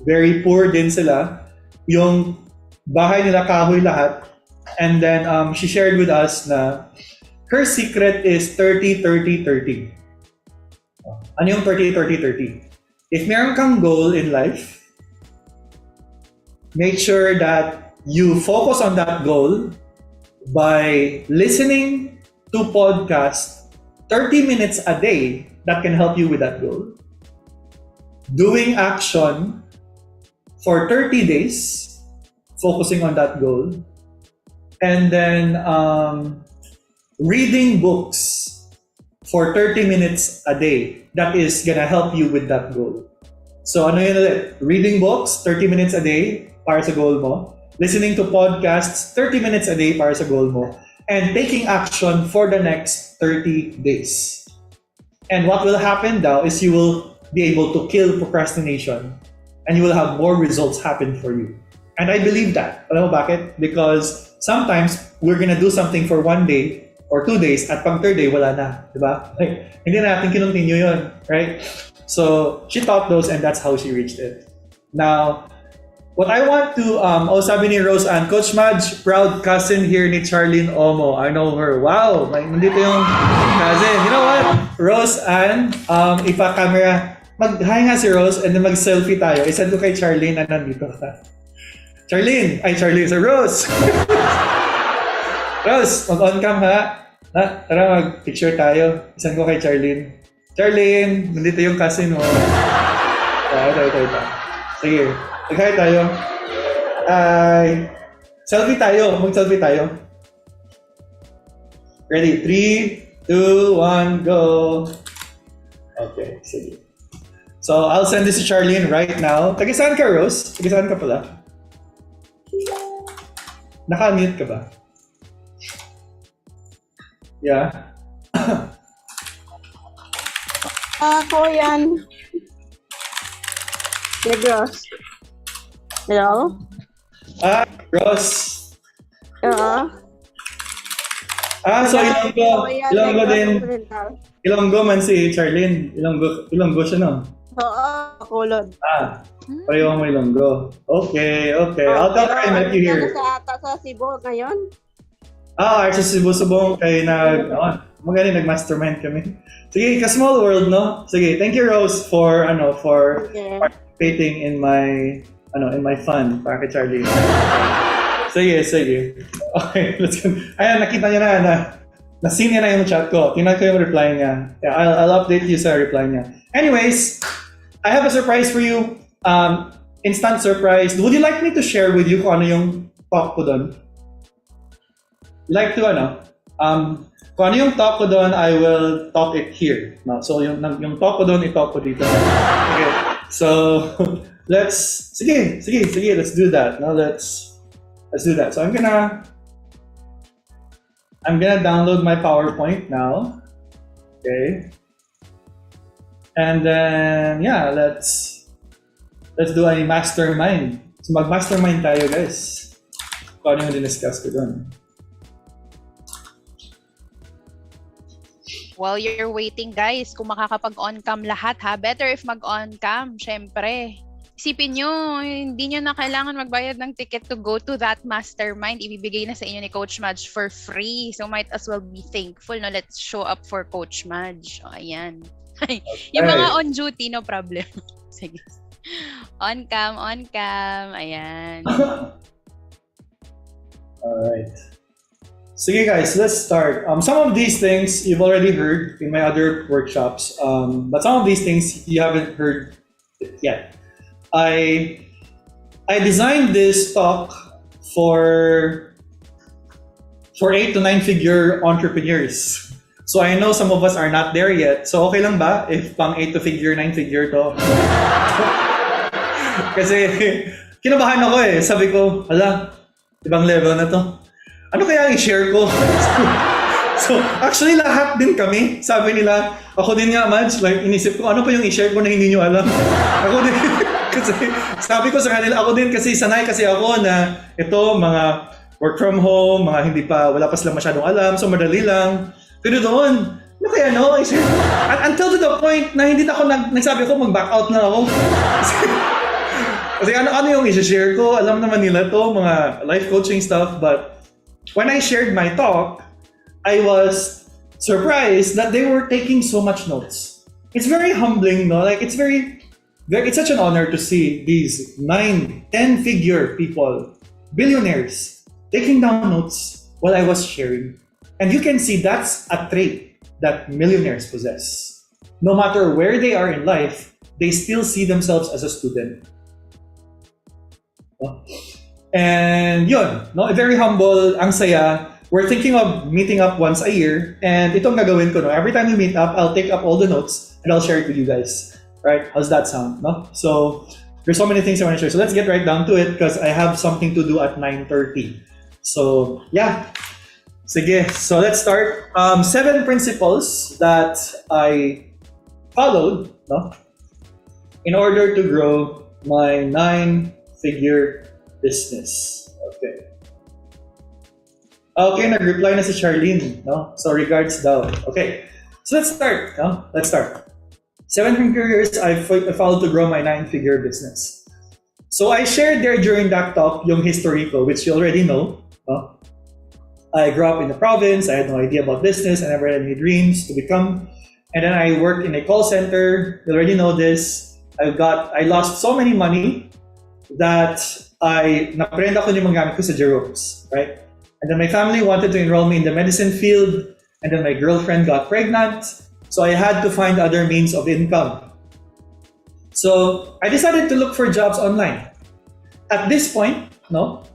Very poor din sila. Yung bahay nila kahoy lahat. And then she shared with us na her secret is 30-30-30. Ano yung 30-30-30? If meron kang goal in life, make sure that you focus on that goal by listening to podcasts 30 minutes a day that can help you with that goal. Doing action for 30 days, focusing on that goal. And then reading books for 30 minutes a day. That is gonna help you with that goal. So ano yun ulit? Reading books, 30 minutes a day para sa goal mo. Listening to podcasts, 30 minutes a day para sa goal mo. And taking action for the next 30 days. And what will happen now is you will be able to kill procrastination and you will have more results happen for you. And I believe that. Alam mo bakit? Because sometimes we're gonna do something for 1 day or 2 days at pang 3rd day, wala na. Diba? Like, hindi na natin kinontinue yun. Right? So, she taught those and that's how she reached it. Now, what I want to, sabi ni Rose Ann, Coach Maj, proud cousin here ni Charlene Omo. I know her. Wow! Nandito yung cousin. You know what? Rose Ann, ipa-camera mag-hi nga si Rose and then mag-selfie tayo. Isend ko kay Charlene na nandito ka. Charlene! Ay, Charlene. So, Rose! Rose, mag-on cam ha. Tara, mag-picture tayo. Isend ko kay Charlene. Charlene, nandito yung cousin mo. Ito. Sige, mag-hi tayo. Hi! Selfie tayo. Mag-selfie tayo. Ready? 3, 2, 1, go! Okay, sige. So, I'll send this to Charlene right now. Taga-saan ka, Rose? Taga-saan ka pala? Naka-mute ka ba? Yeah. Ako yan. Negros. Hello? Ross. Oo. So Ilonggo din. Ilonggo man si Charlene. Ilonggo siya, no? Oo, kulod. Pareho mo Ilonggo. Okay. I'll tell her I met you here. Sa Cebu ngayon? Sa Cebu Subong kay magaling nag-mastermind kami. Sige, ka-small world, no? Sige, thank you, Rose, for participating in my fun para kay Charlie. Sige. Okay, let's go. Ayan, nakita niya na na-seen niya na yung chat ko. Tingnan ko yung reply niya. Yeah, I'll update you sa reply niya. Anyways, I have a surprise for you. Instant surprise. Would you like me to share with you kung ano yung talk ko doon? Like to kung ano yung talk ko doon, I will talk it here. No? So yung talk ko doon, i-talk ko dito. Okay. So let's do that. No, let's do that. So I'm gonna download my PowerPoint now. Okay. And then let's do a mastermind. So mag-mastermind tayo, guys. Kung ano yung diniscuss ko doon. While you're waiting, guys, kung makakapag-on cam lahat, ha? Better if mag-on cam, syempre. Isipin nyo, hindi nyo na kailangan magbayad ng ticket to go to that mastermind. Ibibigay na sa inyo ni Coach Maj for free. So might as well be thankful. No? Let's show up for Coach Maj. O, ayan. Yung mga on duty, no problem. Sige. On cam. Ayan. Alright. Sige guys, let's start. Some of these things you've already heard in my other workshops, but some of these things you haven't heard yet. I designed this talk for 8 to 9 figure entrepreneurs. So I know some of us are not there yet. So okay lang ba if pang 8 to 9 figure to? Kasi kinabahan ako eh. Sabi ko, ibang level na to. Ano kaya i-share ko? So, actually lahat din kami. Sabi nila, ako din nga, Maj, like inisip ko, ano pa yung i-share ko na hindi nyo alam? Ako din. Kasi sabi ko sa kanila, ako din kasi sanay kasi ako na ito, mga work from home, mga wala pa silang masyadong alam, so madali lang. Pero doon, ano kaya i-share? Until to the point na hindi na ako nagsabi ko, mag-back out na ako. Kasi ano yung i-share ko? Alam naman nila to, mga life coaching stuff, but when I shared my talk, I was surprised that they were taking so much notes. It's very humbling, no? Like it's such an honor to see these 9, 10 figure people, billionaires, taking down notes while I was sharing. And you can see that's a trait that millionaires possess. No matter where they are in life, they still see themselves as a student. And yun, no? Very humble, ang saya. We're thinking of meeting up once a year, and itong gagawin ko, no? Every time we meet up, I'll take up all the notes and I'll share it with you guys. Right? How's that sound? No? So there's so many things I want to share. So let's get right down to it because I have something to do at 9:30. So yeah. Sige. So let's start. 7 principles that I followed, no? In order to grow my 9-figure business. Okay, nag-reply na si Charlene, no? So regards daw. Okay. So let's start, no? Let's start. 7 figures I followed to grow my 9-figure business. So I shared there during that talk yung history ko, which you already know, no? I grew up in the province. I had no idea about business. I never had any dreams to become And then I worked in a call center. You already know this. I lost so many money that naprenda ko yung mga gamit ko sa Jerome's, right? And then my family wanted to enroll me in the medicine field, and then my girlfriend got pregnant, so I had to find other means of income. So I decided to look for jobs online. At this point,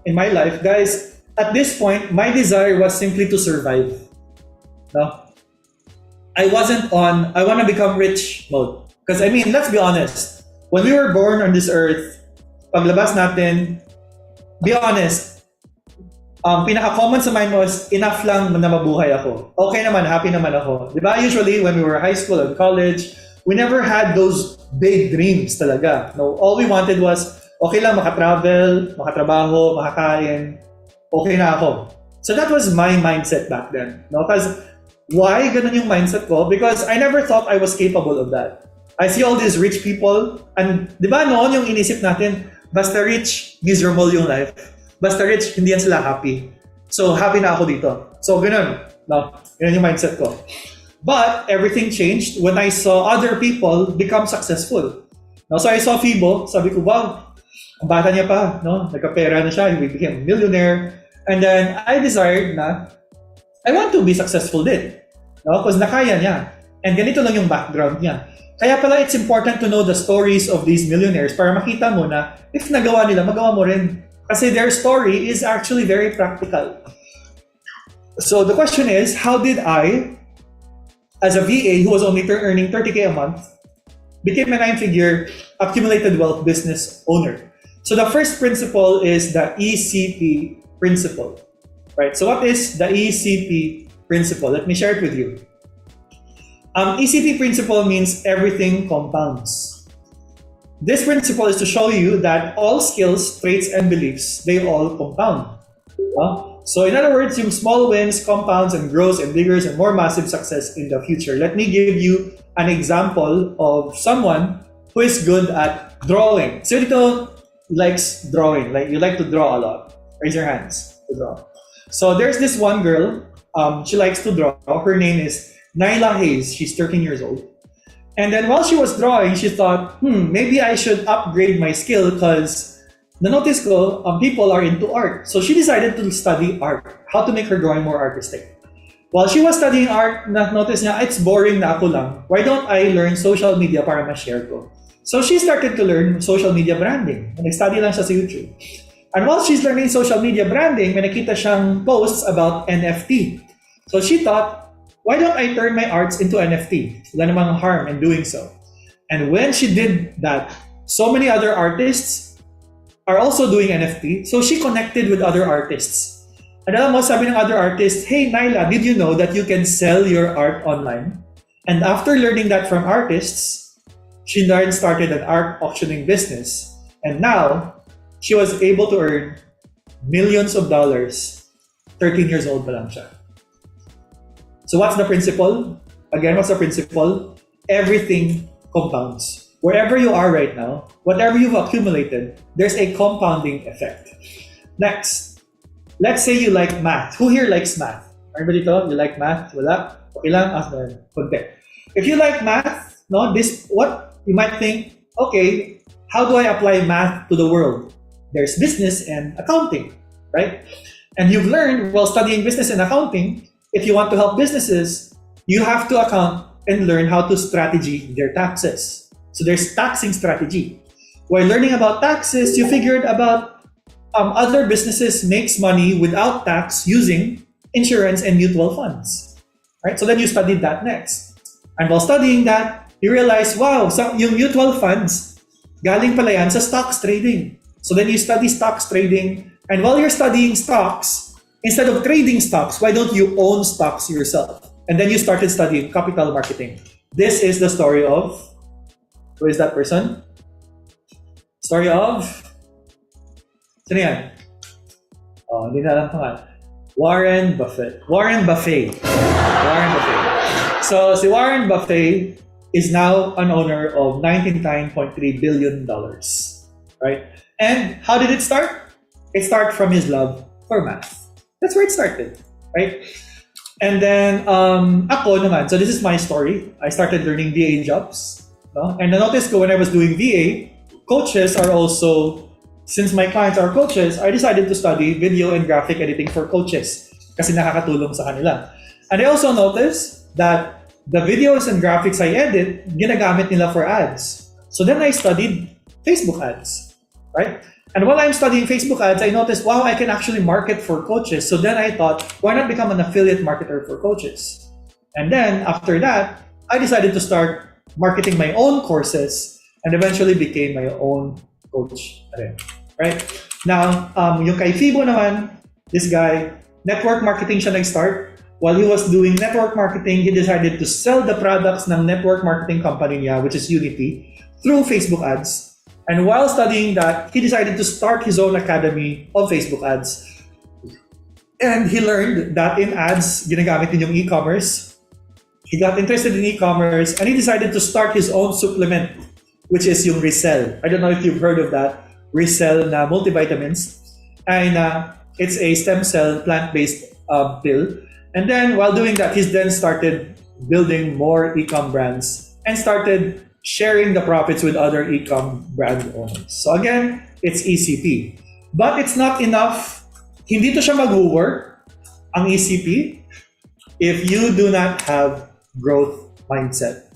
in my life, guys, at this point, my desire was simply to survive. I wasn't on, I want to become rich mode. Because I mean, let's be honest, when we were born on this earth, paglabas natin, be honest, pinaka-common sa mind was, enough lang na mabuhay ako. Okay naman, happy naman ako. Diba? Usually, when we were high school and college, we never had those big dreams talaga. No, all we wanted was, okay lang makatravel, makatrabaho, makakain, okay na ako. So that was my mindset back then. No? Because why ganun yung mindset ko? Because I never thought I was capable of that. I see all these rich people, and di ba noon yung inisip natin, basta rich, miserable yung life. Basta rich, hindi yan sila happy. So happy na ako dito. So ganun. No? Ganun yung mindset ko. But everything changed when I saw other people become successful. No? So I saw Fibo, sabi ko, wow, ang bata niya pa, no? Nagkapera na siya, he became a millionaire. And then I desired na I want to be successful din. No? Because nakaya niya. And ganito lang yung background niya. Kaya pala it's important to know the stories of these millionaires para makita mo na if nagawa nila, magawa mo rin. Kasi their story is actually very practical. So the question is, how did I, as a VA who was only earning 30K a month, became a 9-figure accumulated wealth business owner? So the first principle is the ECP principle. Right? So what is the ECP principle? Let me share it with you. ECP principle means everything compounds. This principle is to show you that all skills, traits, and beliefs, they all compound. So in other words, yung small wins compounds and grows and bigger and more massive success in the future. Let me give you an example of someone who is good at drawing. So dito likes drawing, like you like to draw a lot. Raise your hands to draw. So there's this one girl, she likes to draw. Her name is Nyla Hayes. She's 13 years old. And then while she was drawing, she thought, maybe I should upgrade my skill because na-notice ko, people are into art. So she decided to study art, how to make her drawing more artistic. While she was studying art, na-notice niya, it's boring na ako lang. Why don't I learn social media para ma-share ko? So she started to learn social media branding. Nag-study lang siya sa YouTube. And while she's learning social media branding, may nakita siyang posts about NFT. So she thought, why don't I turn my arts into NFT? Wala namang harm in doing so. And when she did that, so many other artists are also doing NFT. So she connected with other artists. And alam mo, sabi ng other artists, hey Nyla, did you know that you can sell your art online? And after learning that from artists, she then started an art auctioning business. And now, she was able to earn millions of dollars. 13 years old pa lang siya. So what's the principle? Again, what's the principle? Everything compounds. Wherever you are right now, whatever you've accumulated, there's a compounding effect. Next, let's say you like math. Who here likes math? Everybody to? You like math? Wala? Okay lang? Konti. If you like math, what you might think, okay, how do I apply math to the world? There's business and accounting, right? And you've learned while studying business and accounting, if you want to help businesses, you have to account and learn how to strategy their taxes. So there's taxing strategy. While learning about taxes, you figured about other businesses makes money without tax using insurance and mutual funds. Right? So then you studied that next. And while studying that, you realize, wow, yung mutual funds, galing pala yan sa stocks trading. So then you study stocks trading. And while you're studying stocks, instead of trading stocks, why don't you own stocks yourself? And then you started studying capital marketing. This is the story of, who is that person? Story of, sino yan? Oh, hindi na alam pangalan. Warren Buffett. Warren Buffett. So, si Warren Buffett is now an owner of $99.3 billion. Right? And how did it start? It started from his love for math. That's where it started, right? And then, ako naman, so this is my story. I started learning VA jobs. No? And I noticed ko when I was doing VA, coaches are also, since my clients are coaches, I decided to study video and graphic editing for coaches kasi nakakatulong sa kanila. And I also noticed that the videos and graphics I edit, ginagamit nila for ads. So then I studied Facebook ads, right? And while I'm studying Facebook ads, I noticed, wow, I can actually market for coaches. So then I thought, why not become an affiliate marketer for coaches? And then after that, I decided to start marketing my own courses and eventually became my own coach. Right? Now, yung kay Fibo naman, this guy, network marketing siya nag-start. While he was doing network marketing, he decided to sell the products ng network marketing company niya, which is Unity, through Facebook ads. And while studying that, he decided to start his own academy of Facebook ads. And he learned that in ads, ginagamit din yung e-commerce. He got interested in e-commerce and he decided to start his own supplement, which is yung Resell. I don't know if you've heard of that. Resell na multivitamins. And it's a stem cell plant-based pill. And then while doing that, he's then started building more e-com brands and started sharing the profits with other e-com brand owners. So again, it's ECP. But it's not enough. Hindi to siya mag-work, ang ECP, if you do not have growth mindset.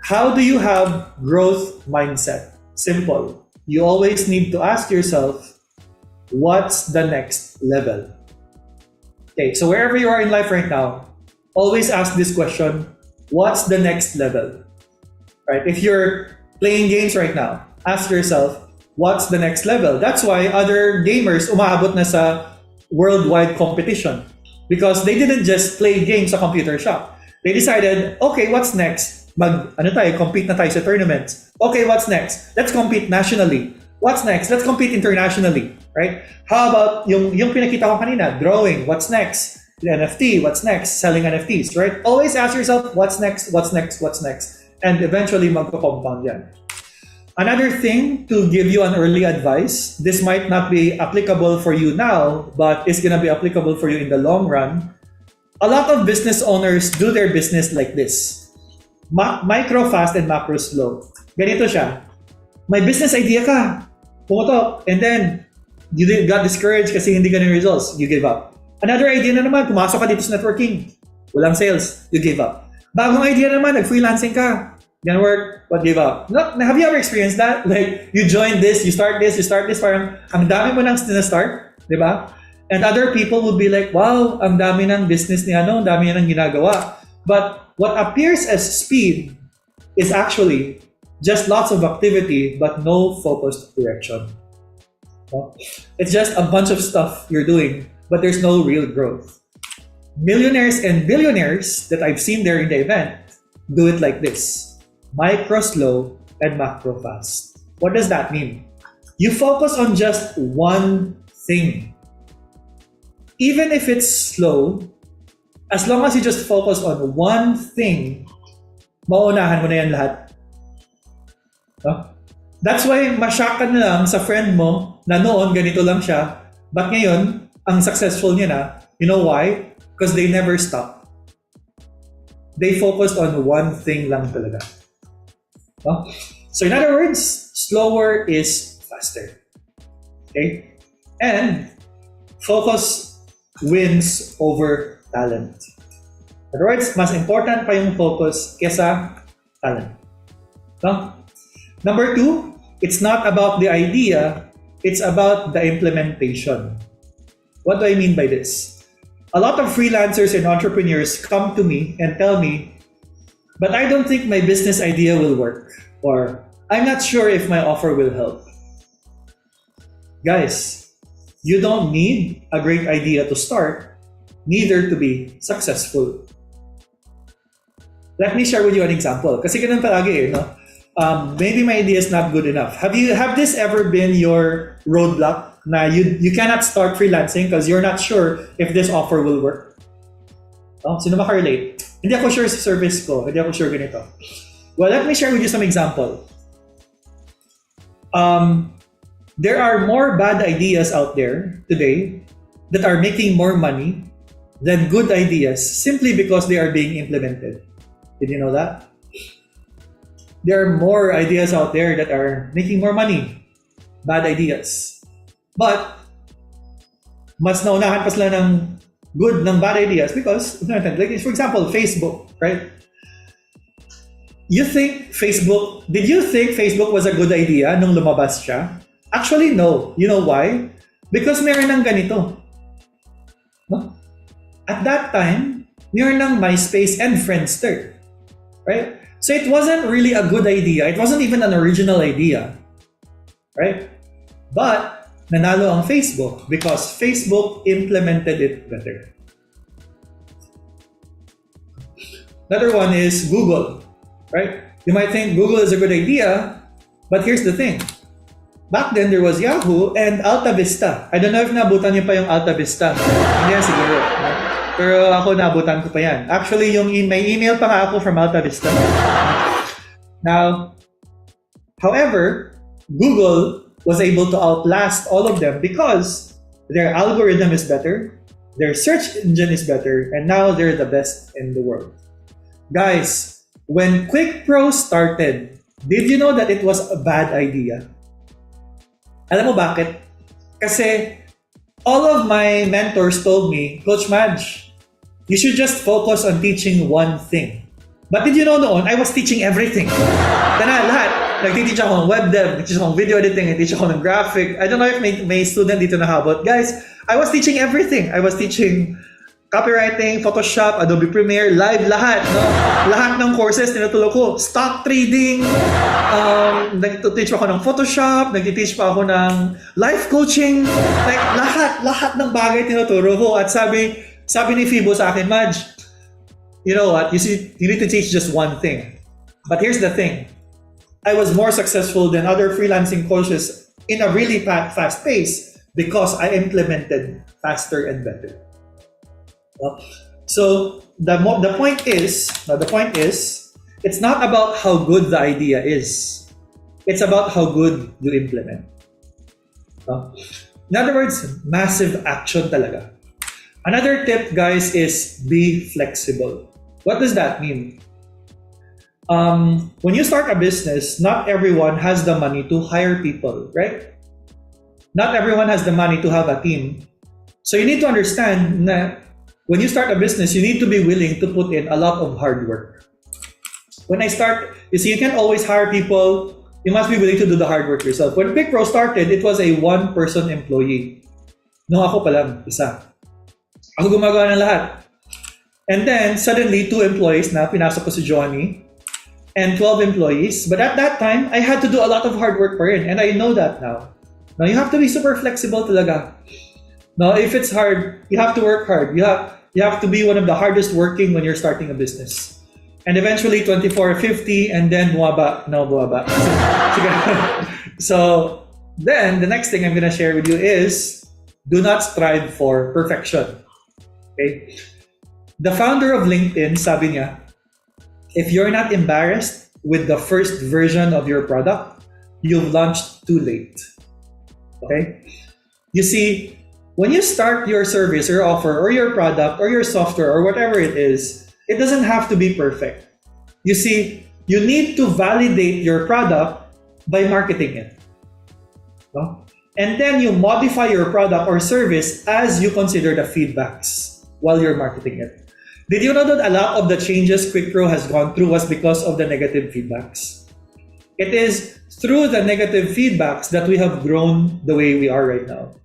How do you have growth mindset? Simple. You always need to ask yourself, what's the next level? Okay, so wherever you are in life right now, always ask this question, what's the next level? Right? If you're playing games right now, ask yourself, what's the next level? That's why other gamers umaabot na sa worldwide competition because they didn't just play games sa computer shop. They decided, okay, what's next? Compete na tayo sa tournaments. Okay, what's next? Let's compete nationally. What's next? Let's compete internationally, right? How about yung pinakita ko kanina, drawing, what's next? The NFT, what's next? Selling NFTs, right? Always ask yourself, what's next? What's next? What's next? And eventually magko-compound yan. Another thing to give you an early advice, this might not be applicable for you now, but it's gonna be applicable for you in the long run. A lot of business owners do their business like this. Micro fast and macro slow. Ganito siya. May business idea ka. Pumotok. And then, you got discouraged kasi hindi ganun results. You give up. Another idea na naman, pumasok ka dito sa networking. Walang sales. You give up. Bagong idea naman, nag-freelancing ka. Didn't work, but give up. No, have you ever experienced that? Like, you join this, you start this, parang ang dami mo nang na-start, di ba? And other people would be like, wow, ang dami ng business ni ang dami niya nang ginagawa. But what appears as speed is actually just lots of activity, but no focused direction. No? It's just a bunch of stuff you're doing, but there's no real growth. Millionaires and billionaires that I've seen there in the event do it like this. Micro slow and macro fast. What does that mean? You focus on just one thing. Even if it's slow, as long as you just focus on one thing, mauunahan mo na yan lahat. No? That's why mashock ka na lang sa friend mo na noon ganito lang siya, but ngayon, ang successful niya na. You know why? Because they never stop. They focused on one thing lang talaga. No? So in other words, slower is faster. Okay? And focus wins over talent. In other words, mas important pa yung focus kesa talent. No? Number 2, it's not about the idea, it's about the implementation. What do I mean by this? A lot of freelancers and entrepreneurs come to me and tell me, but I don't think my business idea will work, or I'm not sure if my offer will help. Guys, you don't need a great idea to start, neither to be successful. Let me share with you an example. Kasi ganun palagi no? Maybe my idea is not good enough. Have this ever been your roadblock? Na you cannot start freelancing because you're not sure if this offer will work. Oh, sino maka-relate? Hindi ako sure sa service ko. Hindi ako sure ganito. Well, let me share with you some example. There are more bad ideas out there today that are making more money than good ideas simply because they are being implemented. Did you know that? There are more ideas out there that are making more money. Bad ideas. But, mas naunahan pa sila ng good ng bad ideas because, like for example, Facebook, right? Did you think Facebook was a good idea nung lumabas siya? Actually, no. You know why? Because meron ng ganito. No? At that time, meron ng MySpace and Friendster. Right? So it wasn't really a good idea. It wasn't even an original idea. Right? But, nanalo ang Facebook because Facebook implemented it better. Another one is Google. Right? You might think Google is a good idea, but here's the thing. Back then, there was Yahoo and Alta Vista. I don't know if nabutan niyo pa yung Alta Vista. Hindi yan siguro. Pero ako nabutan ko pa yan. Actually, may email pa nga ako from Alta Vista. Now, however, Google was able to outlast all of them because their algorithm is better, their search engine is better, and now they're the best in the world. Guys, when QuickPro started, did you know that it was a bad idea? Alam mo bakit? Kasi all of my mentors told me, Coach Maj, you should just focus on teaching one thing. But did you know noon, I was teaching everything. Lahat. Nag-teach ako ng web dev, nag-teach ako ng video editing, nag-teach ako ng graphic. I don't know if may student dito nahabot. Guys, I was teaching everything. I was teaching copywriting, Photoshop, Adobe Premiere, live, lahat. No? Lahat ng courses tinutulog ko. Stock trading, nag-teach ako ng Photoshop, nag-teach pa ako ng life coaching. Like, lahat ng bagay tinuturo ko. At sabi ni Fibo sa akin, Maj, you know what? You need to teach just one thing. But here's the thing. I was more successful than other freelancing coaches in a really fast pace because I implemented faster and better. So the point is, it's not about how good the idea is. It's about how good you implement. In other words, massive action talaga. Another tip, guys, is be flexible. What does that mean? When you start a business, not everyone has the money to hire people, right? Not everyone has the money to have a team. So you need to understand that when you start a business, you need to be willing to put in a lot of hard work. When I start, you can't always hire people. You must be willing to do the hard work yourself. When QuickPro started, it was a one-person employee. Nung ako pa lang, isa. Ako gumagawa ng lahat. And then, suddenly, 2 employees na, pinasok ko si Johnny, and 12 employees. But at that time, I had to do a lot of hard work pa rin, and I know that now. Now, you have to be super flexible talaga. Now, if it's hard, you have to work hard. You have to be one of the hardest working when you're starting a business. And eventually, 24-50, and then buwaba. So, then, the next thing I'm going to share with you is, do not strive for perfection. Okay? The founder of LinkedIn, sabi niya, if you're not embarrassed with the first version of your product, you've launched too late. Okay? You see, when you start your service or offer or your product or your software or whatever it is, it doesn't have to be perfect. You see, you need to validate your product by marketing it. No? And then you modify your product or service as you consider the feedbacks while you're marketing it. Did you know that a lot of the changes QuickPro has gone through was because of the negative feedbacks? It is through the negative feedbacks that we have grown the way we are right now.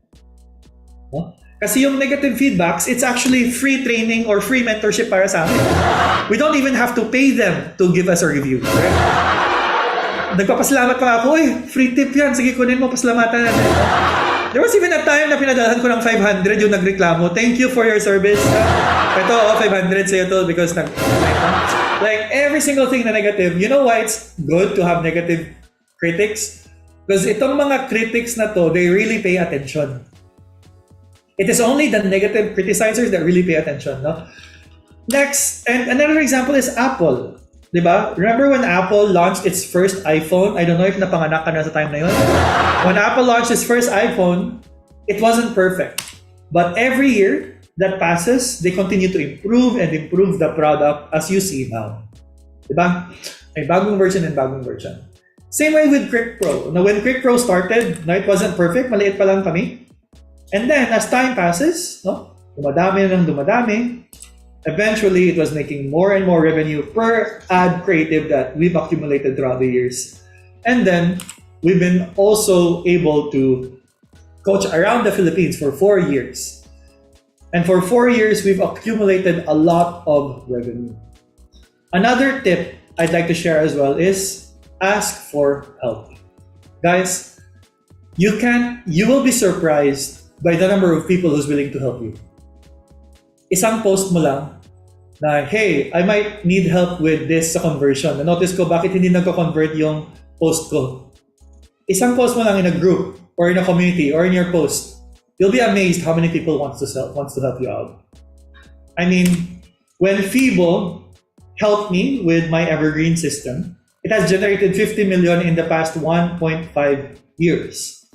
No? Kasi yung negative feedbacks, it's actually free training or free mentorship para sa amin. We don't even have to pay them to give us a review. Right? Nagpapasalamat pa ako, free tip yan, sige kunin mo, pasalamatan natin. There was even a time na pinadalahan ko ng 500 yung nagreklamo. Thank you for your service. Ito, 500 sa'yo to because like every single thing na negative. You know why it's good to have negative critics? Because itong mga critics na to, they really pay attention. It is only the negative criticizers that really pay attention. No? Next, and another example is Apple. Diba? Remember when Apple launched its first iPhone? I don't know if napanganak ka na sa time na yun. When Apple launched its first iPhone, it wasn't perfect. But every year, that passes, they continue to improve and improve the product as you see now. Diba? May bagong version and bagong version. Same way with Quick Pro. Now, when Quick Pro started, no, it wasn't perfect. Maliit pa lang kami. And then, as time passes, no, dumadami ng dumadami. Eventually, it was making more and more revenue per ad creative that we've accumulated throughout the years. And then, we've been also able to coach around the Philippines for 4 years. And for 4 years, we've accumulated a lot of revenue. Another tip I'd like to share as well is ask for help. Guys, you will be surprised by the number of people who's willing to help you. Isang post mo lang na, hey, I might need help with this sa conversion. Na-notice ko bakit hindi nagko-convert yung post ko. Isang post mo lang in a group or in a community or in your post. You'll be amazed how many people wants to help you out. I mean, when Fibo helped me with my Evergreen system, it has generated 50 million in the past 1.5 years.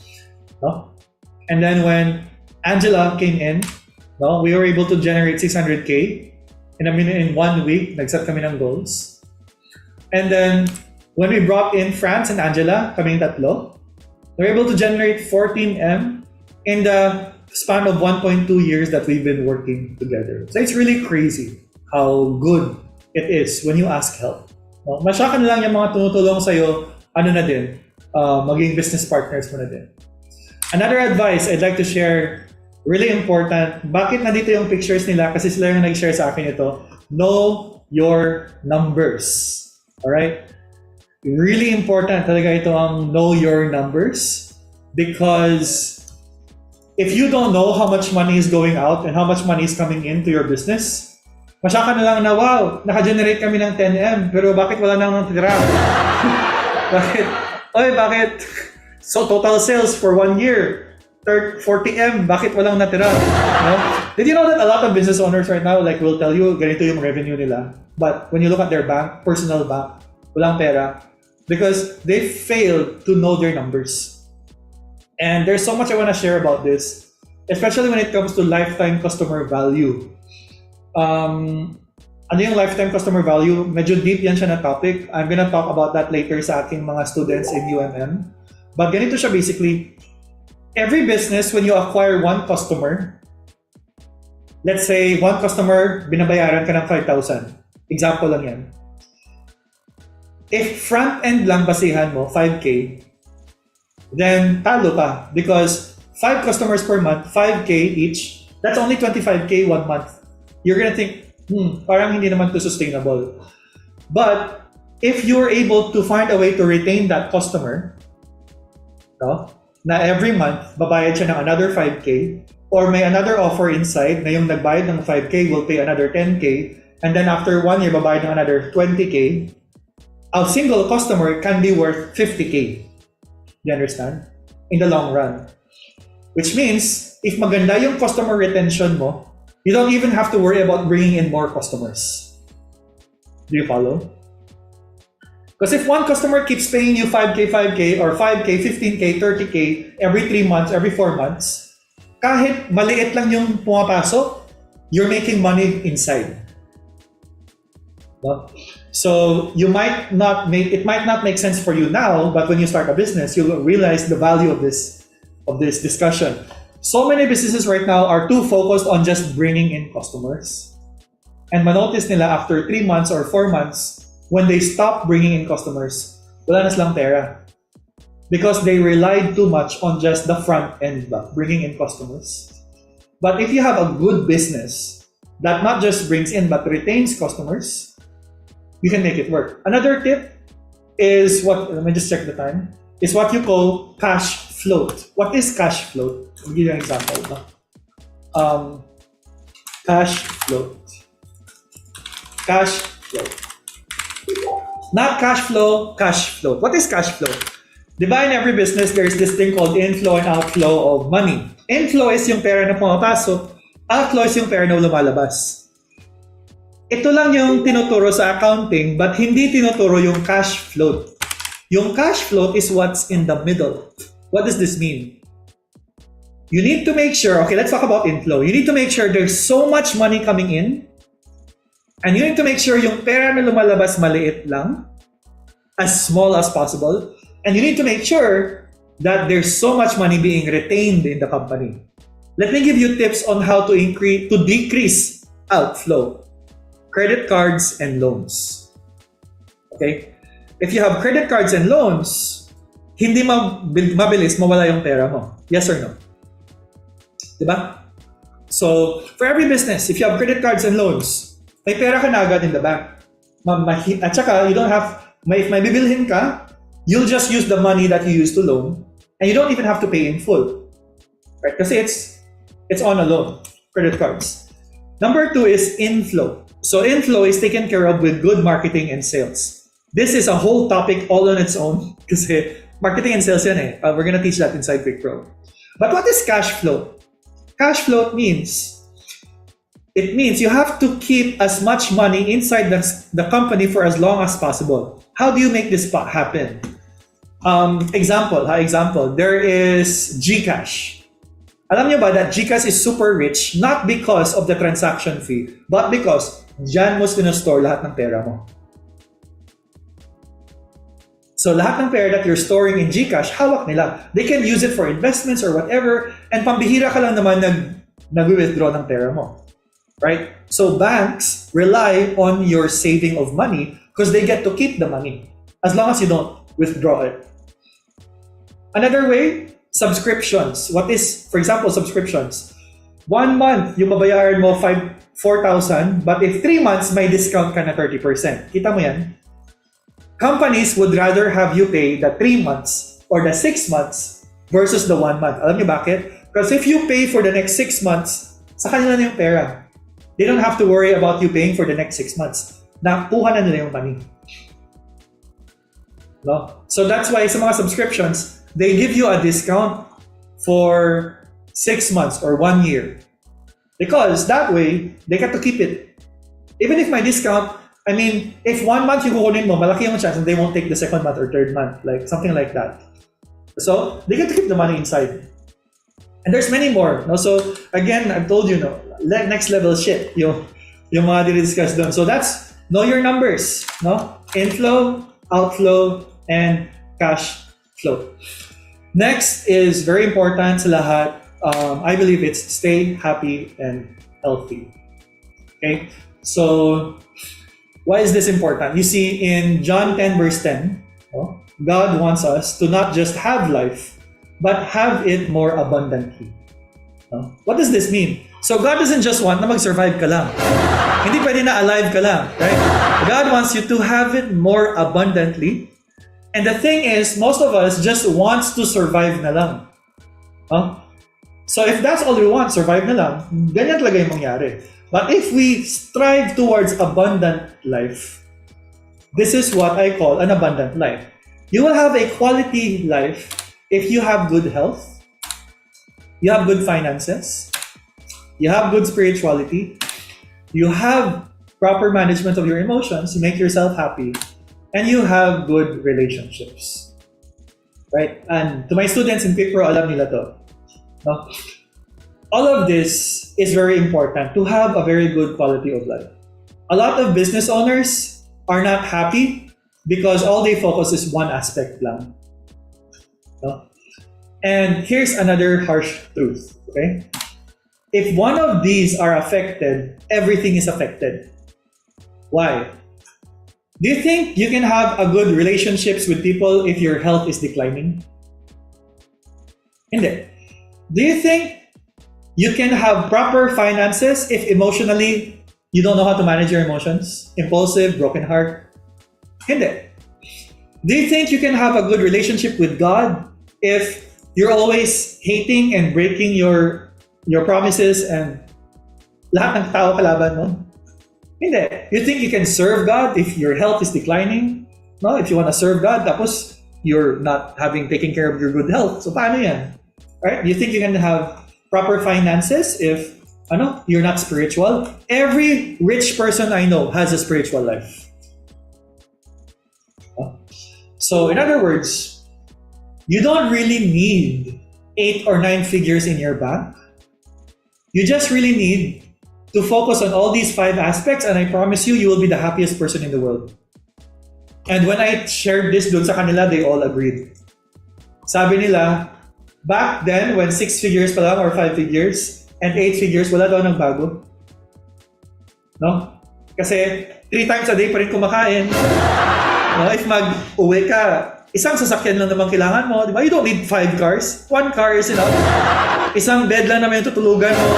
No? And then when Angela came in, no, we were able to generate 600K in 1 week. Nag-set kami ng goals. And then when we brought in France and Angela, kaming tatlo, we were able to generate 14M in the span of 1.2 years that we've been working together. So it's really crazy how good it is when you ask help. No? Masyakan na lang yung mga tumutulong sa'yo, maging business partners mo na din. Another advice I'd like to share, really important, bakit nandito yung pictures nila? Kasi sila yung nag-share sa akin ito. Know your numbers. Alright? Really important talaga ito ang know your numbers, because if you don't know how much money is going out and how much money is coming into your business, masyaka na lang na, wow, naka-generate kami ng 10M, pero bakit wala nang natira? Bakit? So, total sales for 1 year, 40M, bakit walang natira? No? Did you know that a lot of business owners right now, like, will tell you, ganito yung revenue nila. But when you look at their bank, personal bank, walang pera, because they failed to know their numbers. And there's so much I want to share about this, especially when it comes to lifetime customer value. Ano yung lifetime customer value? Medyo deep yan siya na topic. I'm gonna talk about that later sa aking mga students in UMM. But ganito siya basically. Every business, when you acquire one customer, let's say one customer, binabayaran ka ng 5,000. Example lang yan. If front end lang basihan mo, 5K, then talo pa. Because 5 customers per month, 5K each, that's only 25K 1 month. You're gonna think, parang hindi naman to sustainable. But if you're able to find a way to retain that customer, no, na every month, babayad siya ng another 5K, or may another offer inside na yung nagbayad ng 5K will pay another 10K, and then after 1 year, babayad ng another 20K, a single customer can be worth 50K. You understand? In the long run. Which means, if maganda yung customer retention mo, you don't even have to worry about bringing in more customers. Do you follow? Because if one customer keeps paying you 5K, or 5K, 15K, 30K every 3 months, every 4 months, kahit maliit lang yung pumapasok, you're making money inside. No? So it might not make sense for you now, but when you start a business, you'll realize the value of this discussion. So many businesses right now are too focused on just bringing in customers. And manotice nila after 3 months or 4 months, when they stop bringing in customers, wala na silang pera. Because they relied too much on just the front end, bringing in customers. But if you have a good business that not just brings in but retains customers, you can make it work. Another tip is let me just check the time, is what you call cash float. What is cash float? I'll give you an example. Cash float. Cash float. Not cash flow, cash float. What is cash flow? Diba in every business, there's this thing called inflow and outflow of money. Inflow is yung pera na pumapasok. Outflow is yung pera na lumalabas. Ito lang yung tinuturo sa accounting, but hindi tinuturo yung cash float. Yung cash float is what's in the middle. What does this mean? you need to make sure, okay, let's talk about inflow. You need to make sure there's so much money coming in, and you need to make sure yung pera na lumalabas maliit lang, as small as possible, and you need to make sure that there's so much money being retained in the company. Let me give you tips on how to decrease outflow. Credit cards and loans. Okay? If you have credit cards and loans, hindi mabilis mawala yung pera mo. Yes or no? Diba? So, for every business, if you have credit cards and loans, may pera ka na agad in the bank. At saka, you don't have, if may bibilhin ka, you'll just use the money that you used to loan, and you don't even have to pay in full. Right? Kasi it's on a loan, credit cards. Number 2 is inflow. So inflow is taken care of with good marketing and sales. This is a whole topic all on its own kasi marketing and sales yan eh. We're gonna teach that inside Quick Pro. But what is cash flow? Cash flow means you have to keep as much money inside the company for as long as possible. How do you make this happen? Example, there is GCash. Alam niyo ba that GCash is super rich not because of the transaction fee, but because dyan mo store lahat ng pera mo. So lahat ng pera that you're storing in GCash, hawak nila. They can use it for investments or whatever, and pambihira ka lang naman nag-withdraw ng pera mo. Right? So banks rely on your saving of money because they get to keep the money as long as you don't withdraw it. Another way, subscriptions. What is, for example, subscriptions? 1 month, yung mabayaran mo 4,000, but if 3 months, may discount ka na 30%. Kita mo yan? Companies would rather have you pay the 3 months or the 6 months versus the 1 month. Alam niyo bakit? Because if you pay for the next 6 months, sa kanila na yung pera. They don't have to worry about you paying for the next 6 months. Nakuha na nila yung money. No? So that's why sa mga subscriptions, they give you a discount for 6 months or 1 year. Because that way, they get to keep it. Even if my discount, I mean, if 1 month yung kukunin mo, malaki yung chance and they won't take the second month or third month, like something like that. So, they get to keep the money inside. And there's many more. No? So, again, I've told you, no, next level shit, yung mga dinidiscuss doon. So, that's know your numbers. No? Inflow, outflow, and cash flow. Next is very important sa lahat. I believe it's stay happy and healthy. Okay? So, why is this important? You see, in John 10 verse 10, God wants us to not just have life, but have it more abundantly. What does this mean? So, God doesn't just want na mag-survive ka lang. Hindi pwede na alive ka lang. Right? God wants you to have it more abundantly. And the thing is, most of us just wants to survive na lang. So if that's all we want, survive na lang, ganyan talaga yung mangyari. But if we strive towards abundant life, this is what I call an abundant life. You will have a quality life if you have good health, you have good finances, you have good spirituality, you have proper management of your emotions, you make yourself happy, and you have good relationships. Right? And to my students in Quick Pro, alam nila to. No? All of this is very important to have a very good quality of life. A lot of business owners are not happy because all they focus is one aspect lang. No? And here's another harsh truth. Okay? If one of these are affected, everything is affected. Why? Do you think you can have a good relationships with people if your health is declining? Hindi. Do you think you can have proper finances if emotionally you don't know how to manage your emotions? Impulsive, broken heart? Hindi. Do you think you can have a good relationship with God if you're always hating and breaking your promises and lahat ng tao kalaban mo? Hindi. You think you can serve God if your health is declining? No, if you want to serve God, tapos you're not taking care of your good health. So paano yan? Right? You think you can have proper finances if you're not spiritual? Every rich person I know has a spiritual life. So in other words, you don't really need 8 or 9 figures in your bank. You just really need to focus on all these 5 aspects, and I promise you, you will be the happiest person in the world. And when I shared this dun sa kanila, they all agreed. Sabi nila, back then, when 6 figures pa lang or 5 figures and 8 figures, wala daw nagbago. No? Kasi 3 times a day pa rin kumakain. No? If mag-uwi ka, isang sasakyan lang naman kailangan mo, di ba? You don't need 5 cars. 1 car is enough. Isang bed lang naman yung tutulugan mo.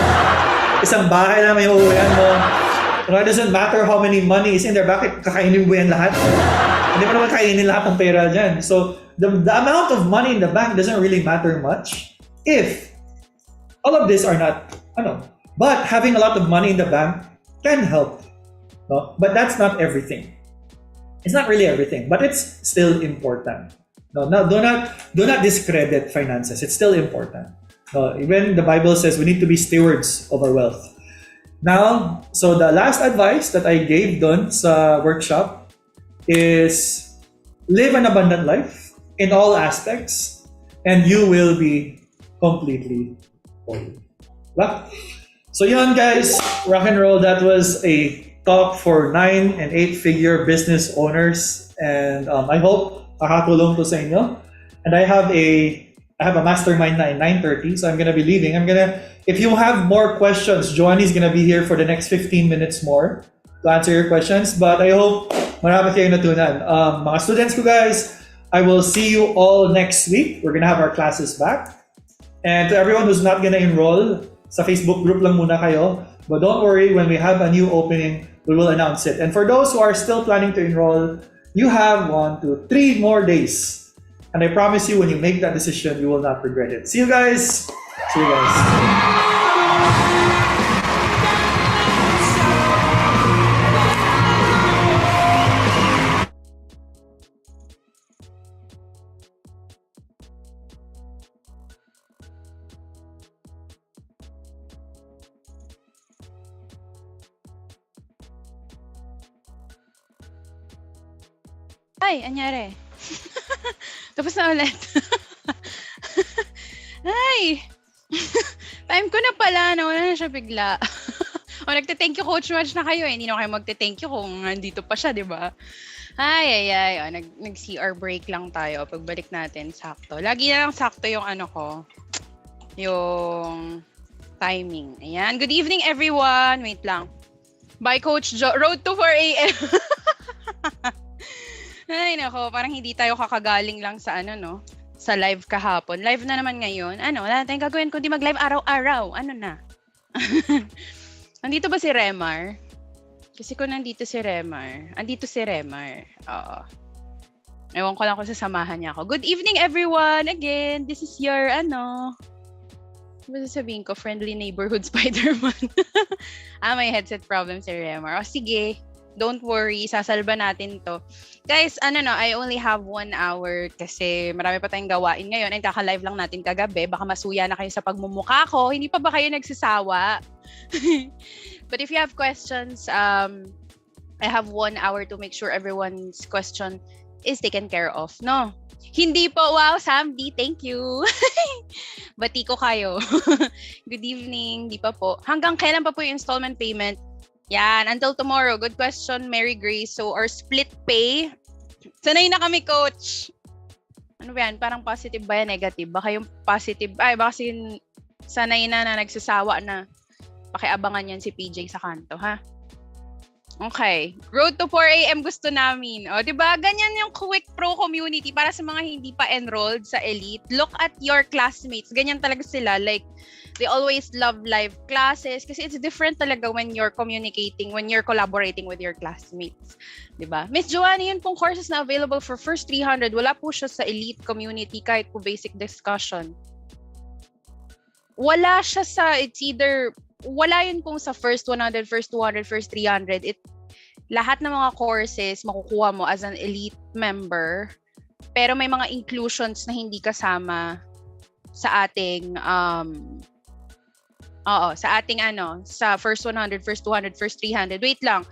Isang bahay lang naman yung uuwian mo. It doesn't matter how many money is in there. Bakit kakainin mo yan lahat? Hindi mo naman kainin lahat ng pera dyan. So, the amount of money in the bank doesn't really matter much if all of these are not, but having a lot of money in the bank can help. No? But that's not everything. It's not really everything, but it's still important. No, do not discredit finances. It's still important. No, even the Bible says we need to be stewards of our wealth. Now, so the last advice that I gave dun sa workshop is live an abundant life in all aspects, and you will be completely whole. Diba? So yun guys, rock and roll. That was a talk for 9 and 8 figure business owners, and I hope makatulong to sa inyo. And I have a mastermind na in 9:30, so I'm gonna be leaving. If you have more questions, Joannie's gonna be here for the next 15 minutes more to answer your questions. But I hope marami kayong natunan. Mga students ko guys, I will see you all next week. We're gonna have our classes back. And to everyone who's not gonna enroll, sa Facebook group lang muna kayo. But don't worry, when we have a new opening, we will announce it. And for those who are still planning to enroll, you have 1, 2, 3 more days. And I promise you, when you make that decision, you will not regret it. See you guys. See you guys. Ay, anyari. Tapos na ulit. Ay! Time ko na pala. Nawala na siya bigla. O, nagte-thank you Coach Maj na kayo. Hindi na kayo magte-thank you kung nandito pa siya, di ba? Ay. O, nag-CR break lang tayo. Pagbalik natin, sakto. Lagi na lang sakto yung yung timing. Ayan. Good evening, everyone. Wait lang. Bye, Coach Jo. Road to 4 a.m. Ay, nako, parang hindi tayo kakagaling lang sa sa live kahapon. Live na naman ngayon. Wala tayong gagawin kundi mag-live araw-araw. Na? Nandito ba si Remar? Kasi kung nandito si Remar. Andito si Remar. Oo. Ewan ko lang kung sasamahan niya ako. Good evening, everyone! Again, this is your, ano sasabihin ko? Friendly neighborhood Spider-Man. May headset problem si Remar. Sige. Don't worry, sasalba natin to. Guys, I only have 1 hour kasi marami pa tayong gawain ngayon. Ay, kaka-live lang natin kagabi. Baka masuya na kayo sa pagmumukha ko. Hindi pa ba kayo nagsasawa? But if you have questions, I have 1 hour to make sure everyone's question is taken care of. No? Hindi po. Wow, Samdi, thank you. Bati ko kayo. Good evening. Di pa po. Hanggang kailan pa po yung installment payment? Yan, until tomorrow. Good question, Mary Grace. So, our split pay. Sanay na kami, Coach. Ano ba yan? Parang positive ba yan? Negative? Baka yung positive, baka sanay na nagsasawa na. Pakiabangan yan si PJ sa kanto, ha? Okay. Road to 4 a.m. gusto namin. O, diba? Ganyan yung Quick Pro community para sa mga hindi pa enrolled sa Elite. Look at your classmates. Ganyan talaga sila. Like, they always love live classes kasi it's different talaga when you're communicating, when you're collaborating with your classmates. Diba? Miss Joanne, yun pong courses na available for first 300. Wala po siya sa Elite community kahit po basic discussion. Wala siya sa, it's either, wala yun kung sa first 100, first 200, first 300. Lahat ng mga courses makukuha mo as an Elite member, pero may mga inclusions na hindi kasama sa ating sa first 100, first 200, first 300. Wait lang.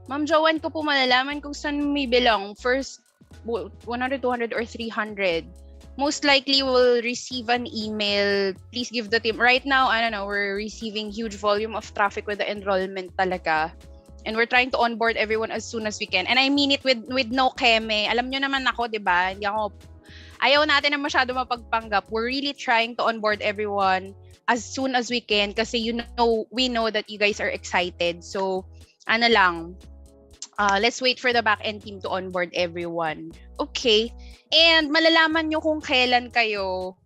Ma'am Joanne ko po malalaman kung saan may belong. First 100, 200, or 300. most likely we'll receive an email. Please give the team. Right now, I don't know, we're receiving huge volume of traffic with the enrollment talaga. And we're trying to onboard everyone as soon as we can. And I mean it with no keme. Alam nyo naman ako, di ba? Ayaw natin na masyado mapagpanggap. We're really trying to onboard everyone as soon as we can kasi we know that you guys are excited. So, let's wait for the back-end team to onboard everyone. Okay. And malalaman nyo kung kailan kayo,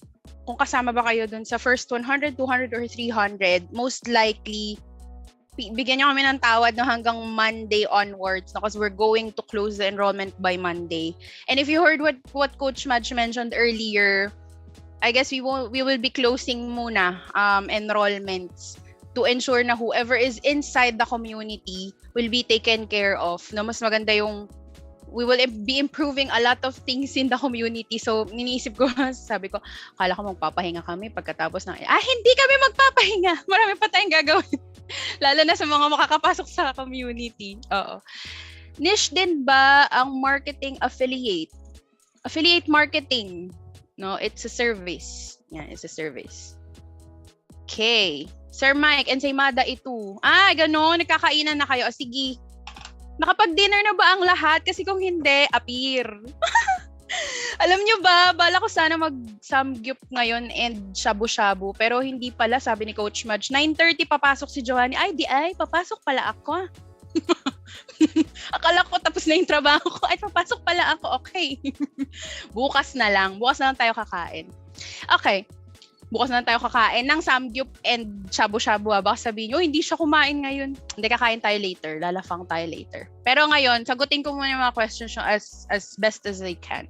kung kasama ba kayo dun sa first 100, 200, or 300. Most likely, bigyan nyo kami ng tawad no, hanggang Monday onwards because we're going to close the enrollment by Monday. And if you heard what Coach Maj mentioned earlier, I guess we will be closing muna enrollments to ensure na whoever is inside the community will be taken care of. No, mas maganda yung we will be improving a lot of things in the community. So, niniisip ko, sabi ko, akala ko magpapahinga kami pagkatapos ng, hindi kami magpapahinga. Marami pa tayong gagawin. Lalo na sa mga makakapasok sa community. Oo. Niche din ba ang marketing affiliate? Affiliate marketing. No, it's a service. Yeah, it's a service. Okay. Sir Mike and si Mada ito. Ganon. Nagkakainan na kayo. Sige. Nakapag-dinner na ba ang lahat? Kasi kung hindi, appear. Alam nyo ba, bala ko sana mag-samgyup ngayon and shabu-shabu. Pero hindi pala, sabi ni Coach Maj. 9:30 papasok si Johanny. Papasok pala ako. Akala ko tapos na yung trabaho ko. Papasok pala ako. Okay. Bukas na lang tayo kakain. Okay. Bukas na lang tayo kakain ng samgyup and shabu-shabu. Baka sabihin nyo, hindi siya kumain ngayon. Hindi, kakain tayo later. Lalafang tayo later. Pero ngayon, sagutin ko muna yung mga questions as best as I can.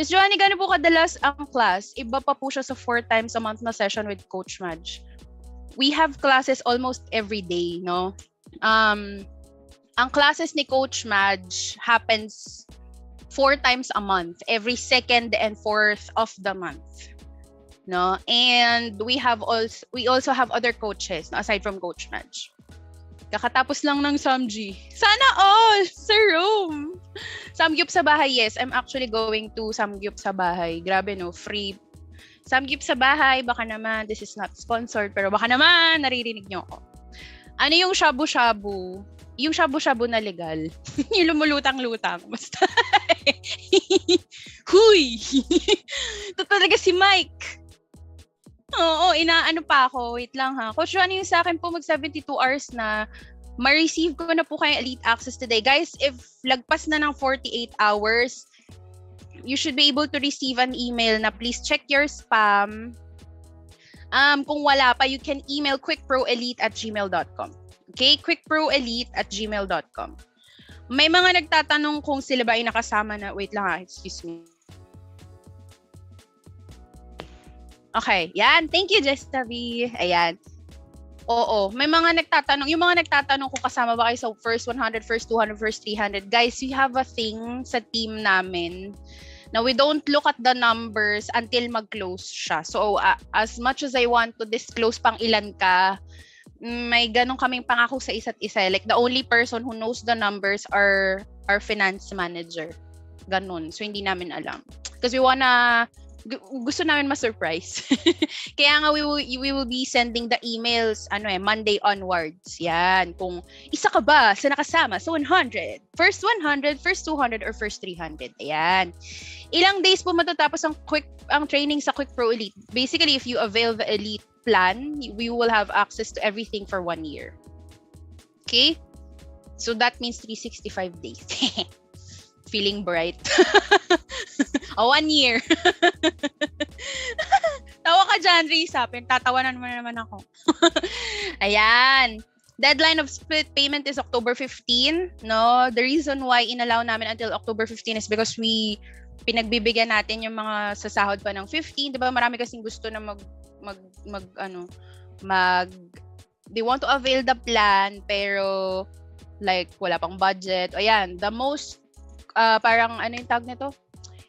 Miss Joanny, gano'n po kadalas ang class? Iba pa po siya sa 4 times a month na session with Coach Maj. We have classes almost every day, no? Ang classes ni Coach Maj happens 4 times a month, every 2nd and 4th of the month. No, and we also have other coaches, no, aside from Coach Maj. Kakatapos lang ng Samji. Sana all sa room. Samgyup sa bahay, yes. I'm actually going to Samgyup sa bahay. Grabe no, free Samgyup sa bahay. Baka naman, this is not sponsored, pero baka naman naririnig nyo ako. Ano yung shabu-shabu? Yung shabu-shabu na legal. Yung lumulutang-lutang. Basta. Huy! Ito talaga si Mike. Oo, inaano pa ako. Wait lang ha. Coach, ano yung sa akin po mag 72 hours na ma-receive ko na po kayong Elite Access today. Guys, if lagpas na ng 48 hours, you should be able to receive an email na please check your spam. Kung wala pa, you can email quickproelite@gmail.com. Okay? quickproelite@gmail.com. May mga nagtatanong kung sila ba ay nakasama na. Wait lang ha. Excuse me. Okay, yan. Thank you, Jestavi. Ayan. Oo, may mga nagtatanong. Yung mga nagtatanong kung kasama ba kayo sa first 100, first 200, first 300. Guys, we have a thing sa team namin na we don't look at the numbers until mag-close siya. So, as much as I want to disclose pang ilan ka, may ganun kaming pangako sa isa't isa. Like, the only person who knows the numbers are our finance manager. Ganun. So, hindi namin alam. Because gusto namin ma-surprise. Kaya nga we will be sending the emails Monday onwards. Yan. Kung isa ka ba sa nakasama sa 100, first 200 or first 300. Ayan. Ilang days po matatapos ang training sa Quick Pro Elite? Basically, if you avail the Elite plan, we will have access to everything for 1 year. Okay? So that means 365 days. Feeling bright. 1 year. Tawa ka dyan, Risa. Tatawanan mo naman ako. Ayan. Deadline of split payment is October 15. No, the reason why inallow namin until October 15 is because pinagbibigyan natin yung mga sasahod pa ng 15. Diba marami kasing gusto na they want to avail the plan pero like wala pang budget. Ayan, the most parang yung tag nito?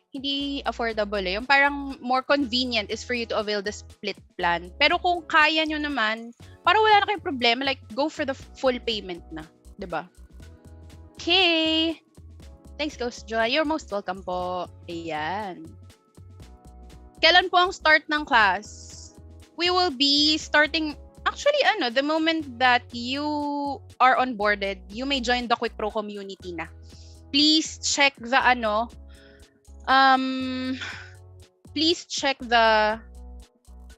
Hindi affordable Yung parang more convenient is for you to avail the split plan. Pero kung kaya nyo naman, para wala na kayong problema, like go for the full payment na. Diba? Okay. Thanks, Ghost Joy. You're most welcome po. Ayan. Kailan po ang start ng class? We will be starting, actually, the moment that you are onboarded, you may join the Quick Pro community na. Please check the please check the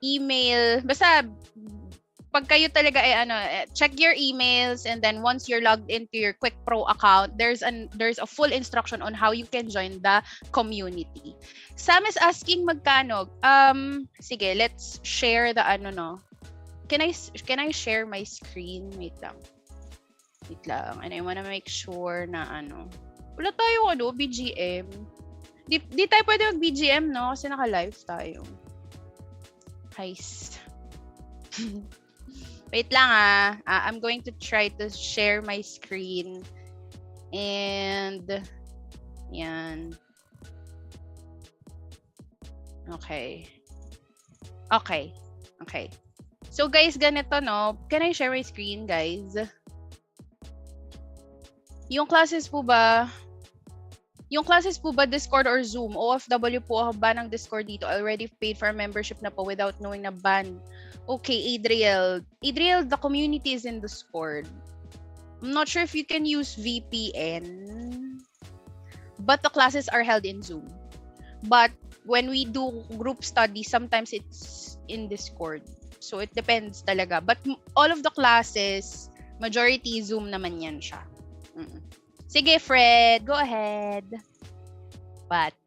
email. Basta, pag kayo talaga check your emails, and then once you're logged into your Quick Pro account, there's a full instruction on how you can join the community. Sam is asking magkano. Sige, let's share the Can I share my screen? Wait lang. And I wanna make sure na wala tayo BGM. Di tayo pwede mag BGM, no? Kasi naka-live tayo. Heist. Wait lang I'm going to try to share my screen. And yan. Okay. So guys, ganito, no? Can I share my screen, guys? Yung classes po ba Discord or Zoom? OFW po ako ba ng Discord dito? Already paid for membership na po without knowing na ban. Okay, Adriel, the community is in Discord. I'm not sure if you can use VPN, but the classes are held in Zoom. But when we do group study, sometimes it's in Discord. So it depends talaga. But all of the classes, majority Zoom naman yan siya. Sige, Fred, go ahead. But,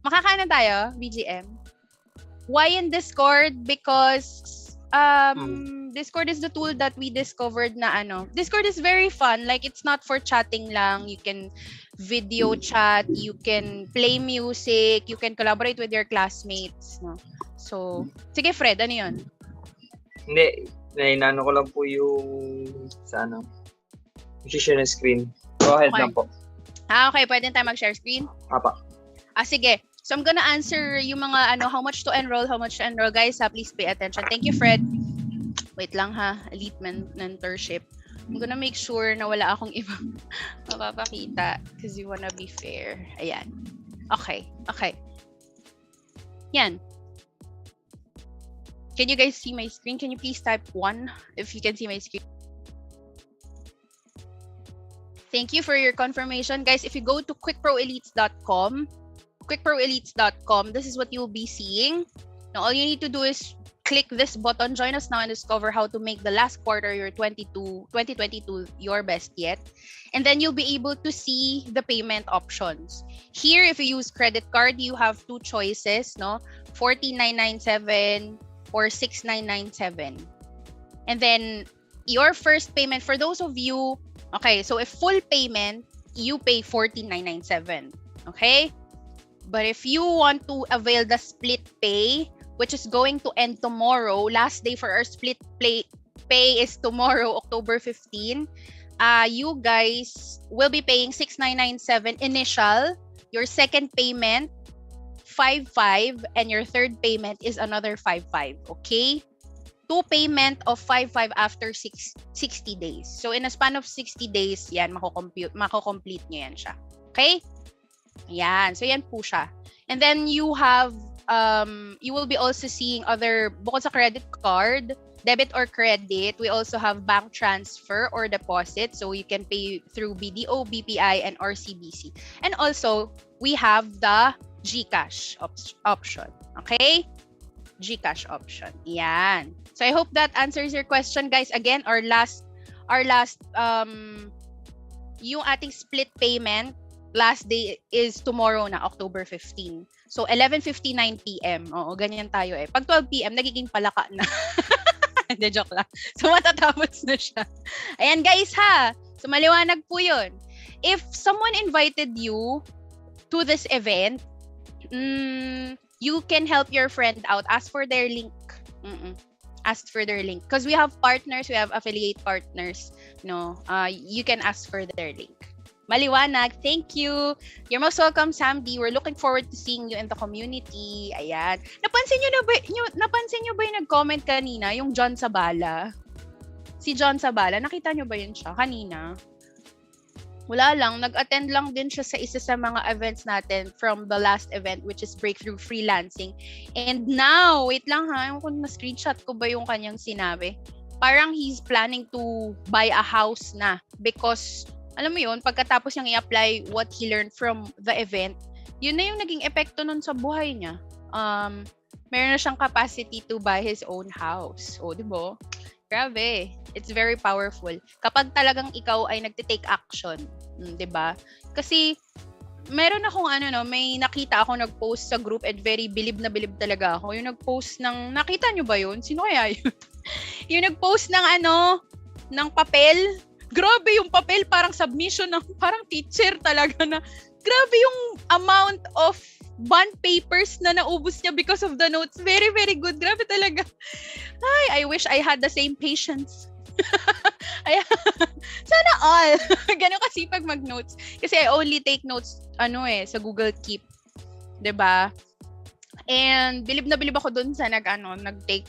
makakain na tayo, BGM. Why in Discord? Because Discord is the tool that we discovered na Discord is very fun. Like, it's not for chatting lang. You can video chat, you can play music, you can collaborate with your classmates. No? So, sige, Fred, ano yun? Hindi, nainano ko lang po yung share na screen. Go ahead na po. Okay. Pwede tayo mag-share screen? Apa. Sige. So, I'm gonna answer yung mga how much to enroll. Guys, please pay attention. Thank you, Fred. Wait lang Elite Mentorship. I'm gonna make sure na wala akong iba mapapakita because you wanna be fair. Ayan. Okay. Yan. Can you guys see my screen? Can you please type 1 if you can see my screen? Thank you for your confirmation. Guys, if you go to quickproelites.com, this is what you'll be seeing. Now, all you need to do is click this button, join us now, and discover how to make the last quarter your 2022 your best yet. And then you'll be able to see the payment options. Here, if you use credit card, you have two choices, no? 14,997 or 6,997. And then your first payment, for those of you, okay, so if full payment, you pay 14,997. Okay? But if you want to avail the split pay, which is going to end tomorrow, last day for our split pay is tomorrow, October 15, you guys will be paying 6,997 initial, your second payment 5,500, and your third payment is another 5,500. Okay? Two payment of 5,500 after 60 days. So in a span of 60 days, yan, mako-complete nyo yan siya. Okay? Yan. So yan po siya. And then you have, you will be also seeing other, bukod sa credit card, debit or credit, we also have bank transfer or deposit. So you can pay through BDO, BPI, and RCBC. And also, we have the GCash option. Okay? GCash option. Yan. So I hope that answers your question, guys. Again, our last yung ating split payment, last day is tomorrow na, October 15. So 11:59 PM. Oo, ganyan tayo eh. Pag 12 PM, nagiging palaka na. Hindi, joke lang. So matatapos na siya. Ayan, guys, So maliwanag po yun. If someone invited you to this event, you can help your friend out. Ask for their link. Ask for their link. Because we have partners, we have affiliate partners. No, you can ask for their link. Maliwanag. Thank you. You're most welcome, Samdi. We're looking forward to seeing you in the community. Ayan. Napansin nyo ba yung nag-comment kanina? Yung John Sabala? Si John Sabala, nakita nyo ba yun siya kanina? Wala lang, nag-attend lang din siya sa isa sa mga events natin from the last event, which is Breakthrough Freelancing. And now, wait lang ha, kung na-screenshot ko ba yung kanyang sinabi. Parang he's planning to buy a house na because, alam mo yun, pagkatapos niyang i-apply what he learned from the event, yun na yung naging epekto nun sa buhay niya. Meron na siyang capacity to buy his own house. O, di ba? Grabe. It's very powerful. Kapag talagang ikaw ay nagte-take action, 'di ba? Kasi meron akong may nakita ako nag-post sa group and very bilib na bilib talaga ako. Yung nag-post ng, nakita nyo ba yun? Sino kaya yun? Yung nag-post ng ng papel. Grabe yung papel, parang submission ng parang teacher talaga na. Grabe yung amount of bond papers na naubos niya because of the notes. Very, very good. Grabe talaga. Ay, I wish I had the same patience. Sana all. Ganun kasipag mag-notes. Kasi I only take notes, sa Google Keep. 'Di ba? And bilib na bilib ako dun sa nag-take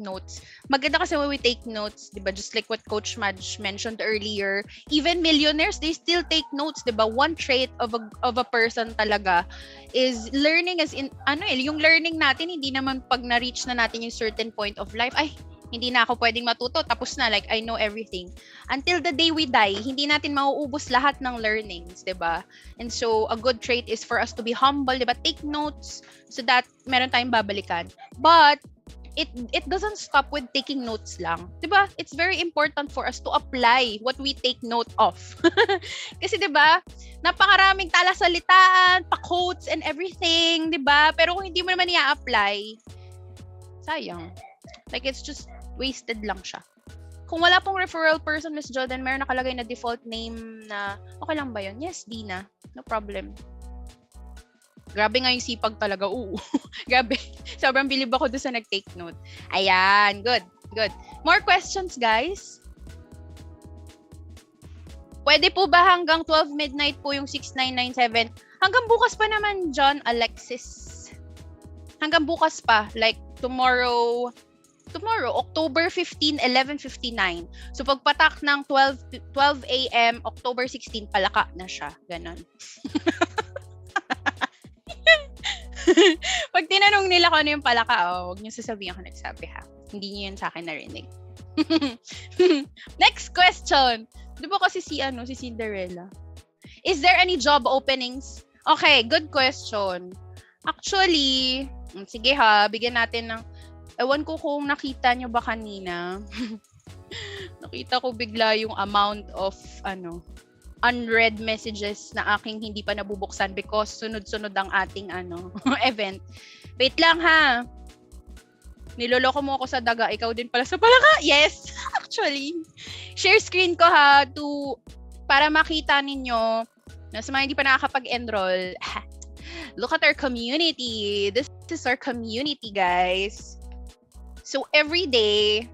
notes. Maganda kasi when we take notes, 'di ba? Just like what Coach Maj mentioned earlier, even millionaires, they still take notes, 'di ba? One trait of a person talaga is learning, as in yung learning natin hindi naman pag na-reach na natin yung certain point of life, ay hindi na ako pwedeng matuto, tapos na, like I know everything. Until the day we die, hindi natin mauubos lahat ng learnings, 'di ba? And so a good trait is for us to be humble, 'di ba? Take notes so that meron tayong babalikan. But it doesn't stop with taking notes lang. 'Di ba? It's very important for us to apply what we take note of. Kasi 'di ba? Napakaraming talasalitaan, pa-quotes and everything, 'di ba? Pero kung hindi mo naman i-apply, sayang. Like it's just wasted lang siya. Kung wala pong referral person, Miss Jordan, meron nakalagay na default name na okay lang ba yun? Yes, Dina. No problem. Grabe nga yung sipag talaga. Oo. Grabe. Sobrang bilib ako doon sa nag-take note. Ayan. Good. Good. More questions, guys? Pwede po ba hanggang 12 midnight po yung 6997? Hanggang bukas pa naman, John Alexis. Hanggang bukas pa. Like, tomorrow, October 15, 11:59. So, pagpatak ng 12 a.m., October 16, palaka na siya. Ganon. Pag tinanong nila kung ano yung palaka, huwag niyo sasabihin ako nagsabi ha. Hindi niyo yun sa akin narinig. Next question. Di ba kasi si Cinderella? Is there any job openings? Okay, good question. Actually, sige ha, bigyan natin ng, ewan ko kung nakita nyo ba kanina. Nakita ko bigla yung amount of unread messages na aking hindi pa nabubuksan because sunod-sunod ang ating event. Wait lang ha. Niloloko mo ako sa daga, ikaw din pala sa palaka. Yes, actually. Share screen ko ha para makita ninyo na sa mga hindi pa nakakapag-enroll. Look at our community. This is our community, guys. So every day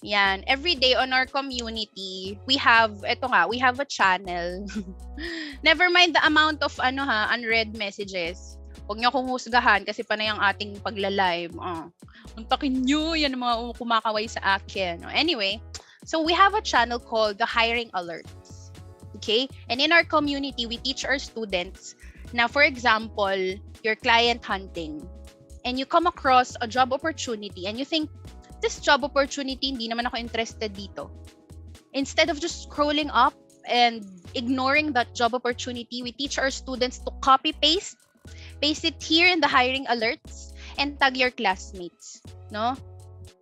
on our community, we have a channel. Never mind the amount of unread messages. Huwag niyo akong husgahan kasi panay ang ating pagla-live. Untakin niyo yan ang mga kumakaway sa akin. Anyway, so we have a channel called the Hiring Alerts. Okay? And in our community, we teach our students na, for example, you're client hunting and you come across a job opportunity and you think, this job opportunity, hindi naman ako interested dito. Instead of just scrolling up and ignoring that job opportunity, we teach our students to paste it here in the hiring alerts and tag your classmates. No?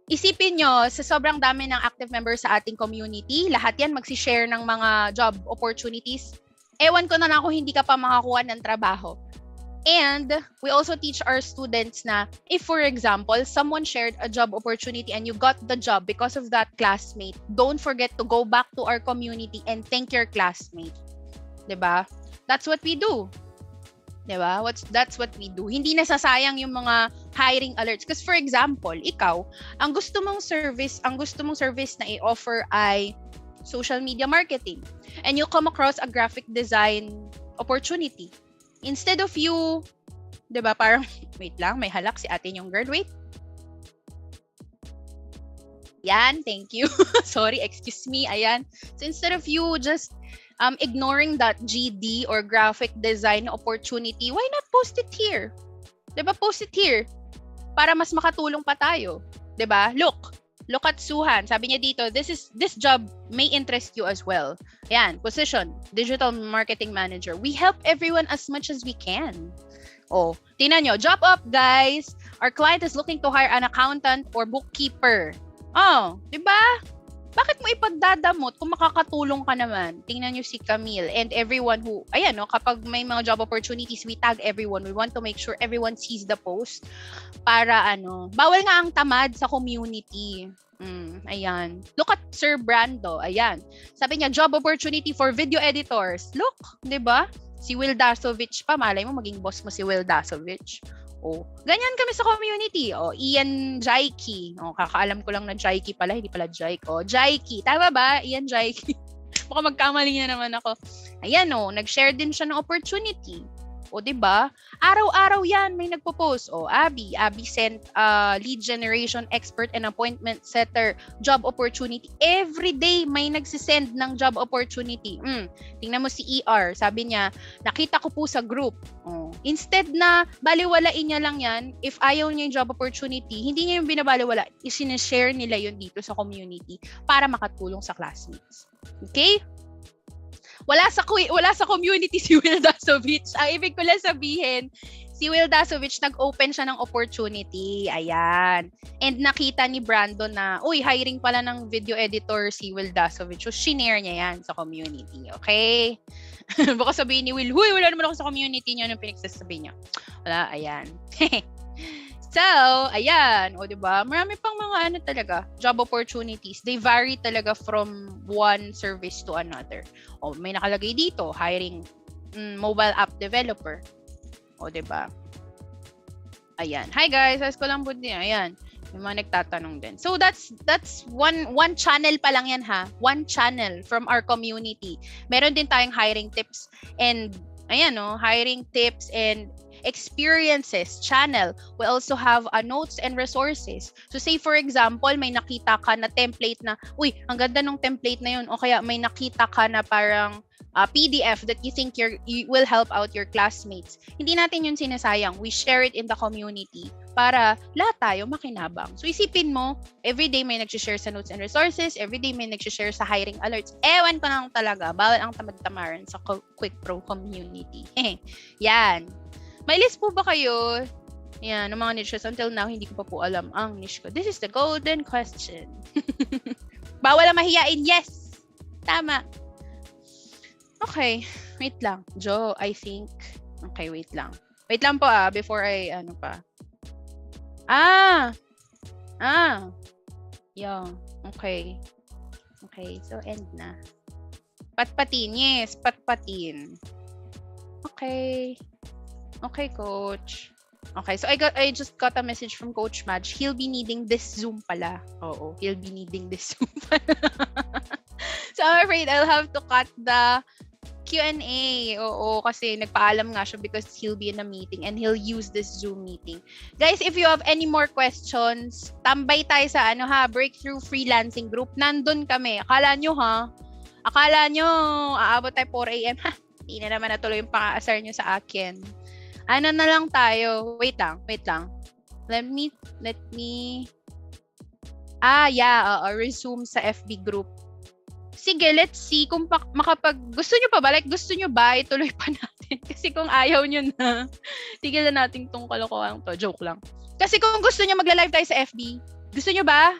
Isipin nyo, sa sobrang dami ng active members sa ating community, lahat yan magsishare ng mga job opportunities. Ewan ko na lang kung hindi ka pa makakuha ng trabaho. And we also teach our students na if, for example, someone shared a job opportunity and you got the job because of that classmate, don't forget to go back to our community and thank your classmate. 'Di ba? That's what we do. 'Di ba? That's what we do. Hindi nasasayang yung mga hiring alerts. Because for example, ikaw, ang gusto mong service na i-offer ay social media marketing. And you come across a graphic design opportunity. Instead of you, 'di ba, parang wait lang, may halak si ate yung girl, wait. Yan, thank you. Sorry, excuse me. Ayan. So instead of you just ignoring that GD or graphic design opportunity, why not post it here? 'Di ba? Post it here para mas makatulong pa tayo. 'Di ba? Look at Suhan. Sabi niya dito, this job may interest you as well. Ayan, position, digital marketing manager. We help everyone as much as we can. Oh, tingnan nyo. Job up, guys. Our client is looking to hire an accountant or bookkeeper. Oh, di ba? Bakit mo ipagdadamot kung makakatulong ka naman? Tingnan nyo si Camille and everyone who, ayan, no, kapag may mga job opportunities, we tag everyone. We want to make sure everyone sees the post para bawal nga ang tamad sa community. Ayan. Look at Sir Brando. Ayan. Sabi niya, job opportunity for video editors. Look, di ba? Si Will Dasovich pa, malay mo maging boss mo si Will Dasovich. Oh, ganyan kami sa community. Oh, Ian Jaiki. Oh, kakaalam ko lang na Jaiki pala, hindi pala Jaik. Oh, Jaiki. Tama ba? Ian Jaiki. Baka magkamali na naman ako. Ayan nag-share din siya ng opportunity. O, diba? Araw-araw yan, may nagpo-post. O, Abby sent lead generation expert and appointment setter job opportunity. Every day, may nagsisend ng job opportunity. Tingnan mo si ER. Sabi niya, nakita ko po sa group. O, instead na baliwalain niya lang yan, if ayaw niya yung job opportunity, hindi niya yung binabaliwala. Isinishare nila yun dito sa community para makatulong sa classmates. Okay? Wala sa community si Will Dasovich. Ang ibig ko lang sabihin, si Will Dasovich nag-open siya ng opportunity. Ayan. And nakita ni Brandon na, hiring pala ng video editor si Will Dasovich. So, shinare niya yan sa community. Okay? Baka sabihin ni Will, wala naman ako sa community niya. Anong pinagsasabi niya? Wala, ayan. So, ayan. O, diba? Marami pang mga talaga, job opportunities. They vary talaga from one service to another. O, may nakalagay dito, hiring mobile app developer. O, diba? Ayan. Hi guys, ask ko lang po din. Ayan. May mga nagtatanong din. So, that's one channel pa lang yan ha. One channel from our community. Meron din tayong hiring tips and, ayan hiring tips and experiences channel. We also have notes and resources. So say for example, may nakita ka na template na, ang ganda ng template na yun. O kaya may nakita ka na parang PDF that you think you will help out your classmates. Hindi natin yun sinasayang. We share it in the community para lahat tayo makinabang. So isipin mo, everyday may nag-share sa notes and resources, everyday may nag-share sa hiring alerts. Ewan ko lang talaga, bawal ang tamad-tamaran sa Quick Pro community. Yan. May list po ba kayo? Yan, ng mga niches. Until now, hindi ko pa po alam ang niche ko. This is the golden question. Bawal ang mahiyain. Yes! Tama. Okay. Wait lang. Jo, I think. Okay, wait lang. Wait lang po before I, pa. Yeah. Okay. Okay, so end na. Patpatin. Yes, patpatin. Okay. Okay, coach. Okay, so I just got a message from Coach Maj. He'll be needing this Zoom pala. Oo, he'll be needing this Zoom pala. So I'm afraid I'll have to cut the Q&A. Oo, kasi nagpaalam nga siya because he'll be in a meeting and he'll use this Zoom meeting. Guys, if you have any more questions, tambay tayo sa Breakthrough Freelancing Group. Nandun kami. Akala nyo aabot tayo 4 a.m. Hindi na naman natuloy yung pang-aasar nyo sa akin. Ano na lang tayo? Wait lang. Let me resume sa FB group. Sige, let's see kung gusto nyo pa ba? Gusto nyo ba ituloy pa natin? Kasi kung ayaw nyo na, tigilan natin tong kalokohan to. Joke lang. Kasi kung gusto nyo magla-live tayo sa FB, gusto nyo ba?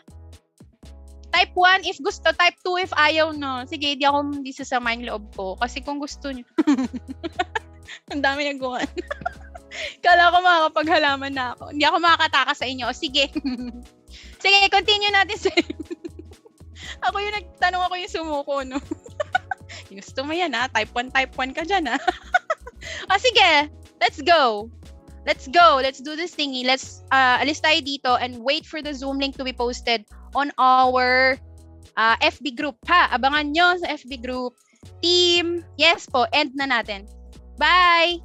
Type 1 if gusto, type 2 if ayaw no. Sige, hindi sasamahin loob ko. Kasi kung gusto nyo. Ang dami nagawa. Kala ko makakapaghalaman na ako. Hindi ako makakataka sa inyo. O, sige. Sige, continue natin sa ako yung nagtanong, ako yung sumuko, no? Gusto mo yan, Type 1 ka dyan, O, sige. Let's go. Let's do this thingy. Let's alis tayo dito and wait for the Zoom link to be posted on our FB group, ha? Abangan nyo sa FB group. Team, yes po, end na natin. Bye!